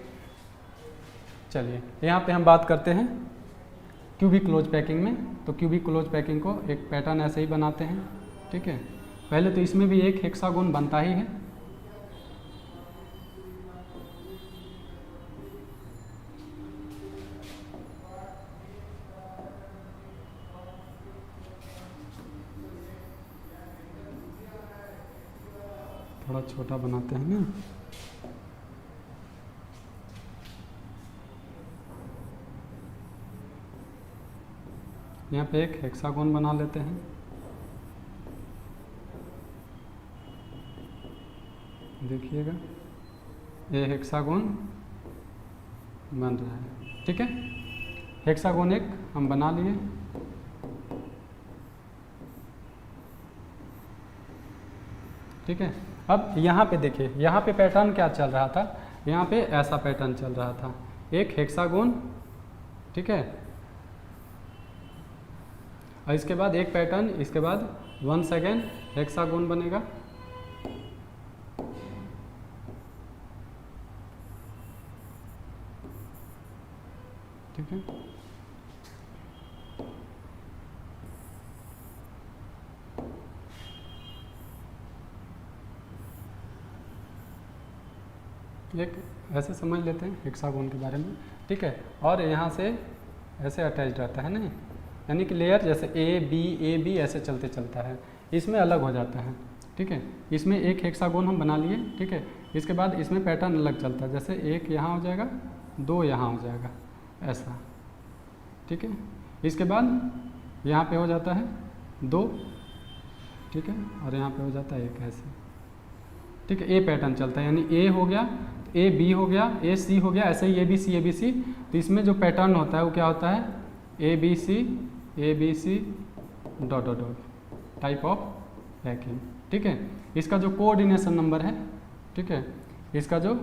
चलिए यहाँ पे हम बात करते हैं क्यूबिक क्लोज पैकिंग में। तो क्यूबिक क्लोज पैकिंग को एक पैटर्न ऐसे ही बनाते हैं। ठीक है, पहले तो इसमें भी एक हेक्सागोन बनता ही है। थोड़ा छोटा बनाते हैं ना, यहाँ पे एक हेक्सागोन बना लेते हैं। देखिएगा ये हेक्सागोन बन रहा है। ठीक है, हेक्सागोन एक हम बना लिए। ठीक है, अब यहाँ पे देखिए, यहाँ पे पैटर्न क्या चल रहा था, यहाँ पे ऐसा पैटर्न चल रहा था, एक हेक्सागोन। ठीक है, और इसके बाद एक पैटर्न, इसके बाद वंस अगेन हेक्सागोन बनेगा। ठीक है, एक ऐसे समझ लेते हैं हेक्सागोन के बारे में। ठीक है, और यहाँ से ऐसे अटैच रहता है ना, यानी कि लेयर जैसे ए बी ऐसे चलते चलता है, इसमें अलग हो जाता है। ठीक है, इसमें एक हेक्सागोन हम बना लिए। ठीक है, इसके बाद इसमें पैटर्न अलग चलता है, जैसे एक यहाँ हो जाएगा, दो यहाँ हो जाएगा, ऐसा। ठीक है, इसके बाद यहाँ पे हो जाता है दो। ठीक है, और यहाँ पे हो जाता है एक, ऐसे। ठीक है, ए पैटर्न चलता है, यानी ए हो गया, ए बी हो गया, ए सी हो गया, ऐसे ही ए बी सी। तो इसमें जो पैटर्न होता है वो क्या होता है, A B C dot dot dot type of packing. ठीक है, इसका जो कोऑर्डिनेशन नंबर है, ठीक है, इसका जो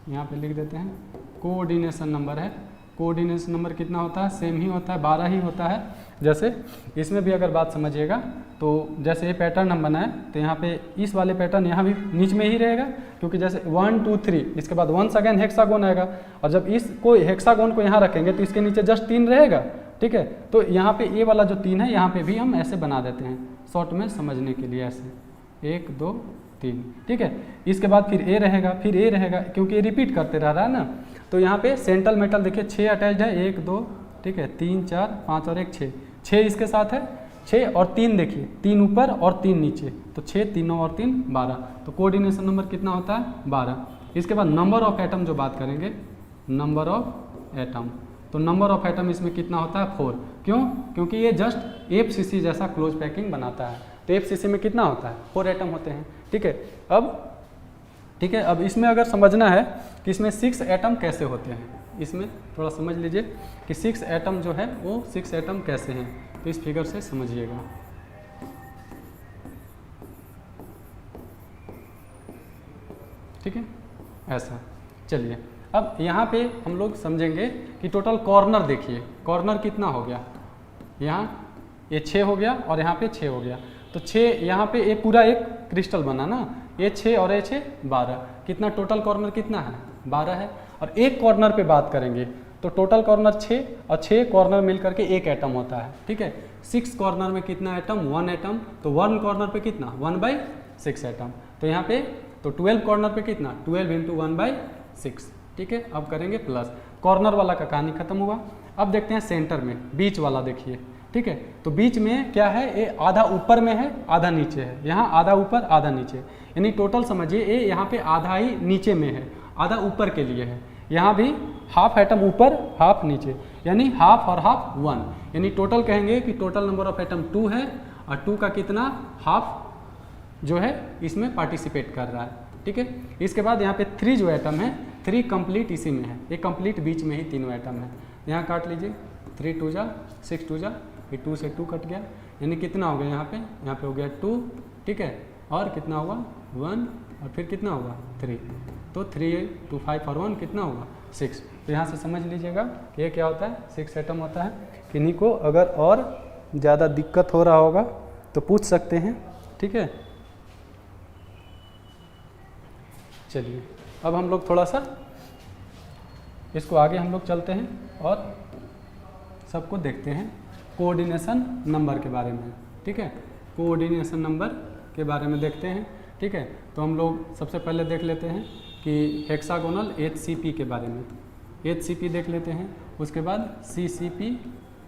यहाँ पे लिख देते हैं कोऑर्डिनेशन नंबर है। कोऑर्डिनेशन नंबर कितना होता है, सेम ही होता है, 12 ही होता है। जैसे इसमें भी अगर बात समझिएगा तो जैसे ये पैटर्न हम बनाए तो यहाँ पे इस वाले पैटर्न यहाँ भी बीच में ही रहेगा, क्योंकि जैसे 1 2 3 इसके बाद वंस अगेन हेक्सागोन आएगा, और जब इसको हेक्सागोन को यहाँ रखेंगे तो इसके नीचे जस्ट 3 रहेगा। ठीक है, तो यहाँ पे ये वाला जो 3 है यहाँ पे भी हम ऐसे बना देते हैं शॉर्ट में समझने के लिए, ऐसे 1 2 3। ठीक है, इसके बाद फिर ए रहेगा, फिर ए रहेगा, क्योंकि ये रिपीट करते रह रहा है ना। तो यहाँ पे सेंट्रल मेटल देखिए 6 अटैच्ड है, 1 2, ठीक है, 3 4 5 और 1 6 इसके साथ है, 6 और 3 देखिए, 3 ऊपर और 3 नीचे, तो 6 3 और 3 12। तो कोऑर्डिनेशन नंबर कितना होता है, 12। इसके बाद नंबर ऑफ एटम जो बात करेंगे, नंबर ऑफ एटम, तो नंबर ऑफ एटम इसमें कितना होता है, 4। क्यों, क्योंकि ये जस्ट एफसीसी जैसा क्लोज पैकिंग बनाता है। तो एफसीसी में कितना होता है, 4 एटम होते हैं। ठीक है, अब इसमें अगर समझना है कि इसमें 6 एटम कैसे होते हैं, इसमें थोड़ा समझ लीजिए कि 6 एटम जो है वो 6 एटम कैसे हैं, तो इस फिगर से समझिएगा। ठीक है, ऐसा। चलिए, अब यहाँ पे हम लोग समझेंगे कि टोटल कॉर्नर देखिए, कॉर्नर कितना हो गया, यहाँ ये 6 हो गया और यहाँ पे 6 हो गया, तो 6 यहाँ पे ये पूरा एक क्रिस्टल बना ना, ये 6 और ये 6 12, कितना टोटल कॉर्नर कितना है, 12 है। और एक कॉर्नर पे बात करेंगे तो टोटल कॉर्नर 6 और 6 कॉर्नर मिल करके एक एटम होता है। ठीक है, 6 कॉर्नर में कितना एटम, 1 एटम, तो 1 कॉर्नर पे कितना, 1/6 एटम। तो यहाँ पे तो 12 कॉर्नर पे कितना, 12 × 1/6। ठीक है, अब करेंगे प्लस, कॉर्नर वाला का कहानी खत्म हुआ। अब देखते हैं सेंटर में, बीच वाला देखिए। ठीक है, तो बीच में क्या है, ये आधा ऊपर में है, आधा नीचे है, यहाँ आधा ऊपर आधा नीचे, यानी टोटल समझिए ये यहाँ पे आधा ही नीचे में है, आधा ऊपर के लिए है। यहाँ भी हाफ एटम ऊपर हाफ नीचे, यानी हाफ और हाफ 1, यानी टोटल कहेंगे कि टोटल नंबर ऑफ एटम 2 है, और 2 का कितना, हाफ जो है इसमें पार्टिसिपेट कर रहा है। ठीक है, इसके बाद यहाँ पे 3 जो एटम है, 3 कंप्लीट इसी में है, ये कंप्लीट बीच में ही तीनों एटम है। यहाँ काट लीजिए, 3 2 जा 6 2 जा, फिर 2 से 2 कट गया, यानी कितना हो गया, यहाँ पे हो गया 2। ठीक है, और कितना होगा 1, और फिर कितना होगा 3, तो 3 2 5 और 1 कितना होगा 6। तो यहाँ से समझ लीजिएगा कि ये क्या होता है, 6 एटम होता है। किन्हीं को अगर और ज़्यादा दिक्कत हो रहा होगा तो पूछ सकते हैं। ठीक है, चलिए अब हम लोग थोड़ा सा इसको आगे हम लोग चलते हैं और सबको देखते हैं कोऑर्डिनेशन नंबर के बारे में। ठीक है, कोऑर्डिनेशन नंबर के बारे में देखते हैं। ठीक है, तो हम लोग सबसे पहले देख लेते हैं कि हेक्सागोनल HCP के बारे में, HCP देख लेते हैं। उसके बाद CCP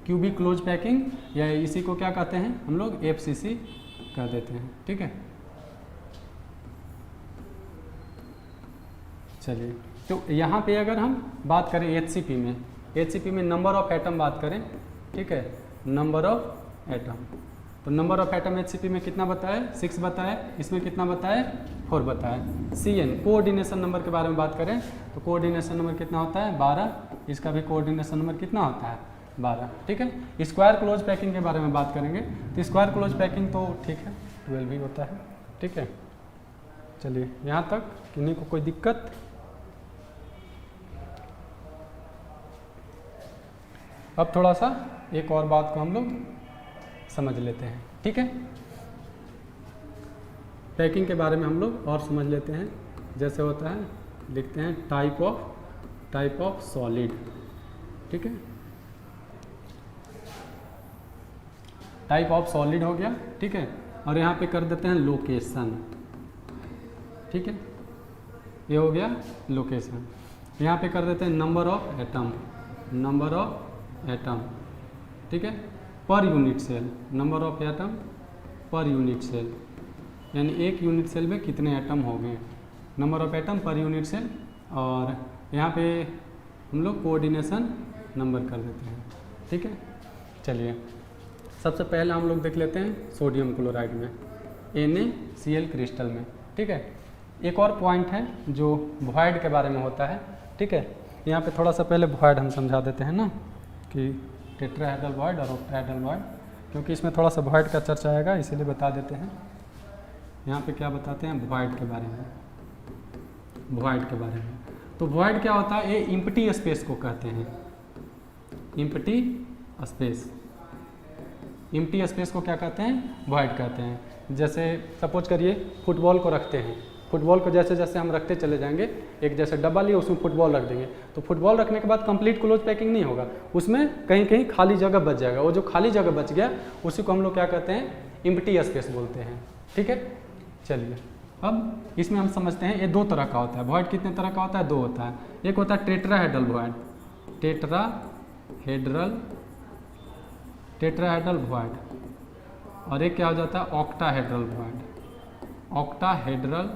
क्यूबिक क्लोज पैकिंग, या इसी को क्या कहते हैं हम लोग, FCC कह देते हैं। ठीक है, चलिए, तो यहाँ पे अगर हम बात करें HCP में नंबर ऑफ एटम बात करें, ठीक है, नंबर ऑफ एटम, तो नंबर ऑफ एटम HCP में कितना बताया, 6 बताया, इसमें कितना बताया, 4 बताया। CN कोऑर्डिनेशन नंबर के बारे में बात करें तो कोऑर्डिनेशन नंबर कितना होता है 12, इसका भी कोऑर्डिनेशन नंबर कितना होता है 12, ठीक है। स्क्वायर क्लोज पैकिंग के बारे में बात करेंगे तो स्क्वायर क्लोज पैकिंग तो ठीक है 12 भी होता है, ठीक है। चलिए यहाँ तक किन्हीं को कोई दिक्कत? अब थोड़ा सा एक और बात को हम लोग समझ लेते हैं, ठीक है। पैकिंग के बारे में हम लोग और समझ लेते हैं। जैसे होता है लिखते हैं टाइप ऑफ सॉलिड, ठीक है। टाइप ऑफ सॉलिड हो गया, ठीक है। और यहाँ पे कर देते हैं लोकेशन, ठीक है। ये हो गया लोकेशन। यहाँ पे कर देते हैं नंबर ऑफ एटम, ठीक है, per unit cell, number of atom per unit cell, यानी एक यूनिट सेल में कितने एटम हो गए, number of atom per unit cell. और यहाँ पे हम लोग कोऑर्डिनेशन नंबर कर देते हैं, ठीक है। चलिए सबसे पहले हम लोग देख लेते हैं सोडियम क्लोराइड में NaCl क्रिस्टल में, ठीक है। एक और पॉइंट है जो वॉइड के बारे में होता है, ठीक है। यहाँ पे थोड़ा सा पहले वॉइड हम समझा देते हैं ना कि टेट्राहेड्रल वॉइड और ऑक्टाहेड्रल वॉइड, क्योंकि इसमें थोड़ा सा वॉइड का चर्चा आएगा इसीलिए बता देते हैं। यहाँ पे क्या बताते हैं वॉइड के बारे में, वॉइड के बारे में। तो वॉइड क्या होता है, ये इम्प्टी स्पेस को कहते हैं, इम्प्टी स्पेस। इम्प्टी स्पेस को क्या कहते हैं, वॉइड कहते हैं। जैसे सपोज करिए फुटबॉल को रखते हैं, फुटबॉल को जैसे जैसे हम रखते चले जाएंगे, एक जैसे डब्बा लिए उसमें फुटबॉल रख देंगे, तो फुटबॉल रखने के बाद कंप्लीट क्लोज पैकिंग नहीं होगा, उसमें कहीं कहीं खाली जगह बच जाएगा। वो जो खाली जगह बच गया उसी को हम लोग क्या कहते हैं, इम्प्टी स्पेस बोलते हैं, ठीक है। चलिए अब इसमें हम समझते हैं ये दो तरह का होता है। वॉइड कितने तरह का होता है, दो होता है। एक होता है टेट्राहेड्रल वॉइड, टेट्राहेड्रल वॉइड, और एक क्या हो जाता है ऑक्टाहेड्रल वॉइड, ऑक्टाहेड्रल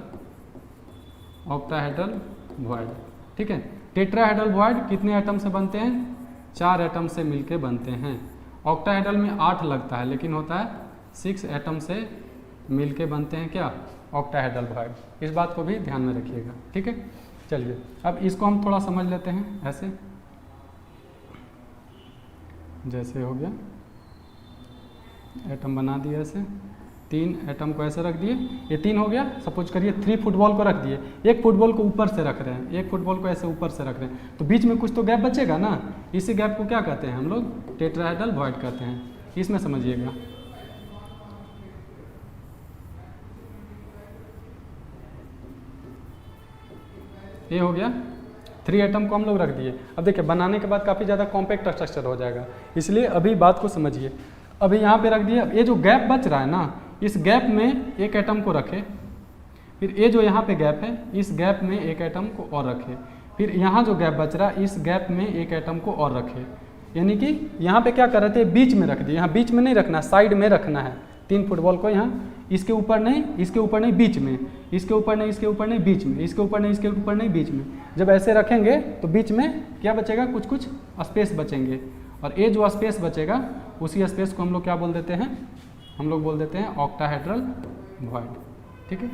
वॉइड, ठीक है। टेट्राहेड्रल वॉइड कितने एटम से बनते हैं, 4 एटम से मिलके बनते हैं। ऑक्टाहेड्रल में 8 लगता है, लेकिन होता है 6 एटम से मिलके बनते हैं क्या, ऑक्टाहेड्रल वॉइड। इस बात को भी ध्यान में रखिएगा, ठीक है। चलिए अब इसको हम थोड़ा समझ लेते हैं। ऐसे जैसे हो गया, एटम बना दिया, ऐसे 3 एटम को ऐसे रख दिए, ये 3 हो गया। सपोज करिए 3 फुटबॉल को रख दिए, एक फुटबॉल को ऊपर से रख रहे हैं, एक फुटबॉल को ऐसे ऊपर से रख रहे हैं, तो बीच में कुछ तो गैप बचेगा ना, इसी गैप को क्या कहते हैं हम लोग, टेट्राहेड्रल वॉइड कहते हैं। इसमें समझिएगा, ये हो गया 3 एटम को हम लोग रख दिए। अब देखिए बनाने के बाद काफ़ी ज़्यादा कॉम्पैक्ट स्ट्रक्चर हो जाएगा, इसलिए अभी बात को समझिए। अभी यहाँ पे रख दिया, ये जो गैप बच रहा है ना, इस गैप में एक एटम को रखे, फिर ये जो यहाँ पे गैप है इस गैप में एक एटम को और रखे, फिर यहाँ जो गैप बच रहा है इस गैप में एक एटम को और रखे। यानी कि यहाँ पे क्या कर रहे थे, बीच में रख दिए। यहाँ बीच में नहीं रखना, साइड में रखना है। 3 फुटबॉल को यहाँ इसके ऊपर नहीं, इसके ऊपर नहीं, बीच में, इसके ऊपर नहीं, इसके ऊपर नहीं, बीच में, इसके ऊपर नहीं, इसके ऊपर नहीं, बीच में। जब ऐसे रखेंगे तो बीच में क्या बचेगा, कुछ कुछ स्पेस बचेंगे, और ये जो स्पेस बचेगा उसी स्पेस को हम लोग क्या बोल देते हैं, हम लोग बोल देते हैं ऑक्टाहेड्रल वॉइड, ठीक है।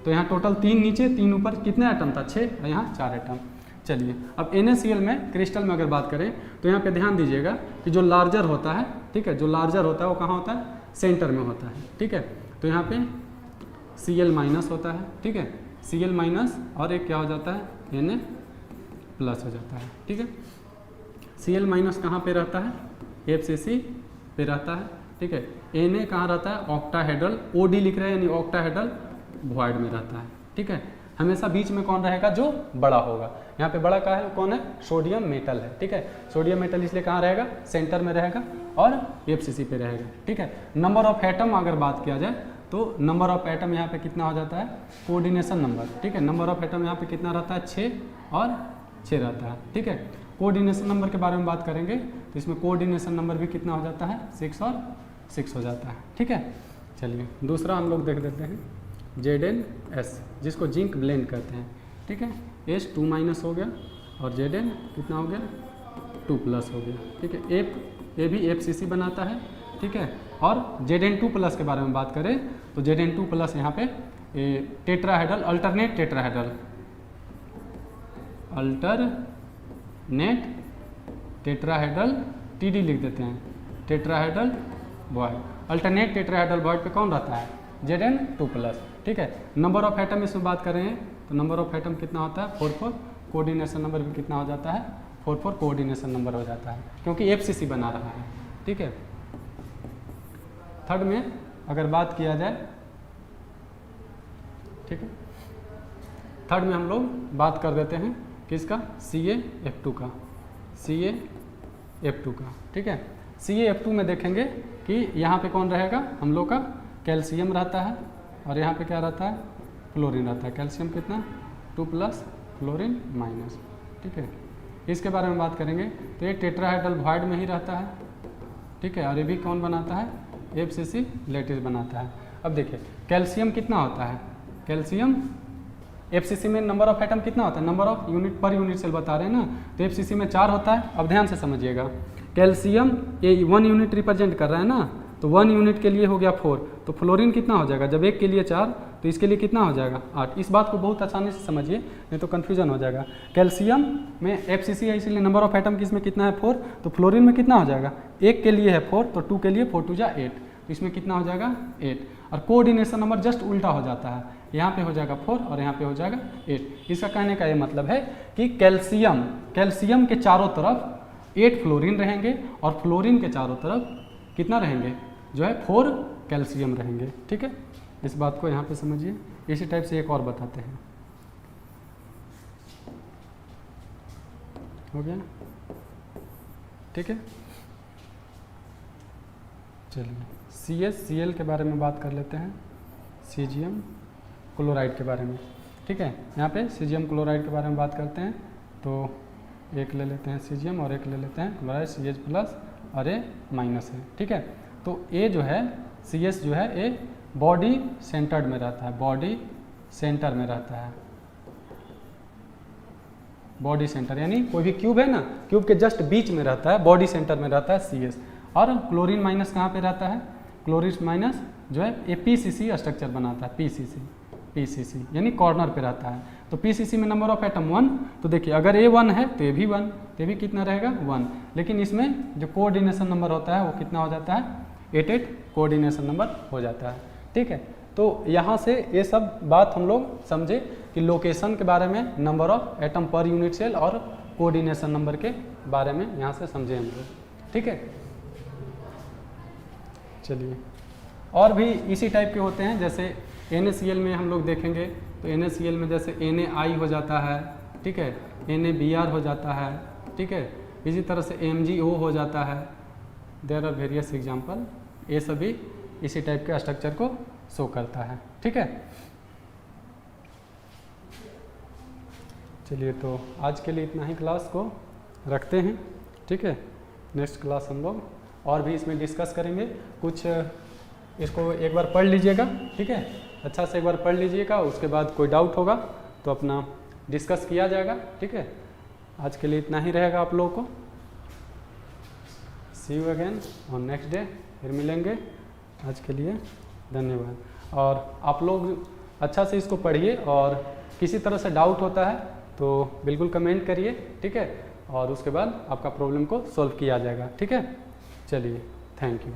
तो यहाँ टोटल 3 नीचे 3 ऊपर कितने एटम था, 6, और यहाँ 4 एटम। चलिए अब NaCl में क्रिस्टल में अगर बात करें तो यहाँ पे ध्यान दीजिएगा कि जो लार्जर होता है, ठीक है, जो लार्जर होता है वो कहाँ होता है, सेंटर में होता है, ठीक है। तो यहाँ पे Cl माइनस होता है, ठीक है, Cl माइनस, और एक क्या हो जाता है, Na प्लस हो जाता है, ठीक है। Cl माइनस कहाँ पे रहता है, FCC पे रहता है, ठीक है। Na कहाँ रहता है, ऑक्टाहेड्रल, OD लिख रहे हैं यानी ऑक्टाहेड्रल वॉइड में रहता है, ठीक है। हमेशा बीच में कौन रहेगा, जो बड़ा होगा। यहाँ पे बड़ा का है, कौन है, सोडियम मेटल है, ठीक है। सोडियम मेटल इसलिए कहाँ रहेगा, सेंटर में रहेगा, और FCC पे रहेगा, ठीक है। नंबर ऑफ एटम अगर बात किया जाए तो नंबर ऑफ एटम यहाँ पे कितना हो जाता है, कोऑर्डिनेशन नंबर, ठीक है। नंबर ऑफ एटम यहाँ पे कितना रहता है, 6 और 6 रहता है, ठीक है। कोऑर्डिनेशन नंबर के बारे में बात करेंगे तो इसमें कोऑर्डिनेशन नंबर भी कितना हो जाता है, 6 और 6 हो जाता है, ठीक है। चलिए दूसरा हम लोग देख देते हैं, ZnS, जिसको जिंक ब्लेंड कहते हैं, ठीक है। S 2- हो गया, और Zn कितना हो गया, 2+ हो गया, ठीक है। ये भी FCC बनाता है, ठीक है। और Zn2+ के बारे में बात करें तो Zn2+ यहाँ पे tetrahedral, alternate tetrahedral, alternate tetrahedral, TD लिख देते हैं, tetrahedral bond. Alternate tetrahedral bond पे कौन रहता है? Zn2+, ठीक है। नंबर ऑफ एटम इसमें बात कर रहे हैं तो नंबर ऑफ एटम कितना होता है? 4 कोऑर्डिनेशन नंबर भी कितना हो जाता है? 4 कोऑर्डिनेशन नंबर हो जाता है, क्योंकि FCC बना रहा है, ठीक है। थर्ड में अगर बात किया जाए, ठीक है, थर्ड में हम लोग बात कर देते हैं किसका? CaF2 का, CaF2 का, ठीक है। CaF2 में देखेंगे कि यहाँ पे कौन रहेगा? हम लोग का कैल्शियम रहता है और यहाँ पे क्या रहता है? फ्लोरीन रहता है। कैल्शियम कितना? 2+, फ्लोरीन -, ठीक है। इसके बारे में बात करेंगे तो ये टेट्राहेड्रल वॉइड में ही रहता है, ठीक है। और ये भी कौन बनाता है? FCC लेटिस बनाता है। अब देखिए कैल्शियम कितना होता है? कैल्शियम FCC में नंबर ऑफ एटम कितना होता है? Number of unit per unit cell बता रहे हैं ना, तो FCC में 4 होता है। अब ध्यान से समझिएगा, कैल्शियम ये 1 यूनिट रिप्रेजेंट कर रहा है ना, तो 1 यूनिट के लिए हो गया 4, तो फ्लोरीन कितना हो जाएगा? जब एक के लिए 4 तो इसके लिए कितना हो जाएगा? 8। इस बात को बहुत आसानी से समझिए, नहीं तो कन्फ्यूजन हो जाएगा। कैल्शियम में FCC है इसलिए नंबर ऑफ एटम किसमें कितना है? 4, तो फ्लोरीन में कितना हो जाएगा? एक के लिए है 4, तो 2 के लिए 4 2 जा 8, तो इसमें कितना हो जाएगा? 8। और कोऑर्डिनेशन नंबर जस्ट उल्टा हो जाता है, यहाँ पे हो जाएगा 4 और यहाँ पे हो जाएगा 8। इसका कहने का ये मतलब है कि कैल्शियम के चारों तरफ 8 फ्लोरीन रहेंगे और फ्लोरीन के चारों तरफ कितना रहेंगे? जो है 4 कैल्शियम रहेंगे, ठीक है। इस बात को यहाँ पे समझिए। इसी टाइप से एक और बताते हैं, हो गया, ठीक है। चलिए CaCl के बारे में बात कर लेते हैं, सीजियम क्लोराइड के बारे में, ठीक है। यहाँ पे सीजियम क्लोराइड के बारे में बात करते हैं तो एक ले लेते हैं सीजियम और एक ले लेते हैं क्लोराइड, CH+ और A- है, ठीक है। तो A जो है CS जो है A बॉडी सेंटर्ड में रहता है, बॉडी सेंटर में रहता है, बॉडी सेंटर यानी कोई भी क्यूब है ना, क्यूब के जस्ट बीच में रहता है, बॉडी सेंटर में रहता है CS। और क्लोरीन माइनस कहाँ पे रहता है? क्लोरीन माइनस जो है ये PCC स्ट्रक्चर बनाता है, PCC यानी कॉर्नर पे रहता है। तो PCC में नंबर ऑफ एटम 1, तो देखिए अगर A 1 है तो ये भी 1, तो ये भी कितना रहेगा? 1। लेकिन इसमें जो कोऑर्डिनेशन नंबर होता है वो कितना हो जाता है? 8 कोऑर्डिनेशन नंबर हो जाता है, ठीक है। तो यहाँ से ये सब बात हम लोग समझे कि लोकेशन के बारे में, number of atom per unit cell और कोऑर्डिनेशन नंबर के बारे में यहाँ से समझे हम लोग, ठीक है। चलिए और भी इसी टाइप के होते हैं, जैसे NaCl में हम लोग देखेंगे तो NaCl में जैसे NaI हो जाता है, ठीक है, NaBr हो जाता है, ठीक है। इसी तरह से MgO हो जाता है। देयर आर वेरियस एग्जाम्पल, ये सभी इसी टाइप के स्ट्रक्चर को शो करता है, ठीक है। चलिए तो आज के लिए इतना ही क्लास को रखते हैं, ठीक है। नेक्स्ट क्लास हम लोग और भी इसमें डिस्कस करेंगे। कुछ इसको एक बार पढ़ लीजिएगा, ठीक है, अच्छा से एक बार पढ़ लीजिएगा, उसके बाद कोई डाउट होगा तो अपना डिस्कस किया जाएगा, ठीक है। आज के लिए इतना ही रहेगा आप लोगों को। See you again on next day, फिर मिलेंगे। आज के लिए धन्यवाद। और आप लोग अच्छा से इसको पढ़िए और किसी तरह से डाउट होता है तो बिल्कुल कमेंट करिए, ठीक है, और उसके बाद आपका प्रॉब्लम को सॉल्व किया जाएगा, ठीक है। चलिए, थैंक यू।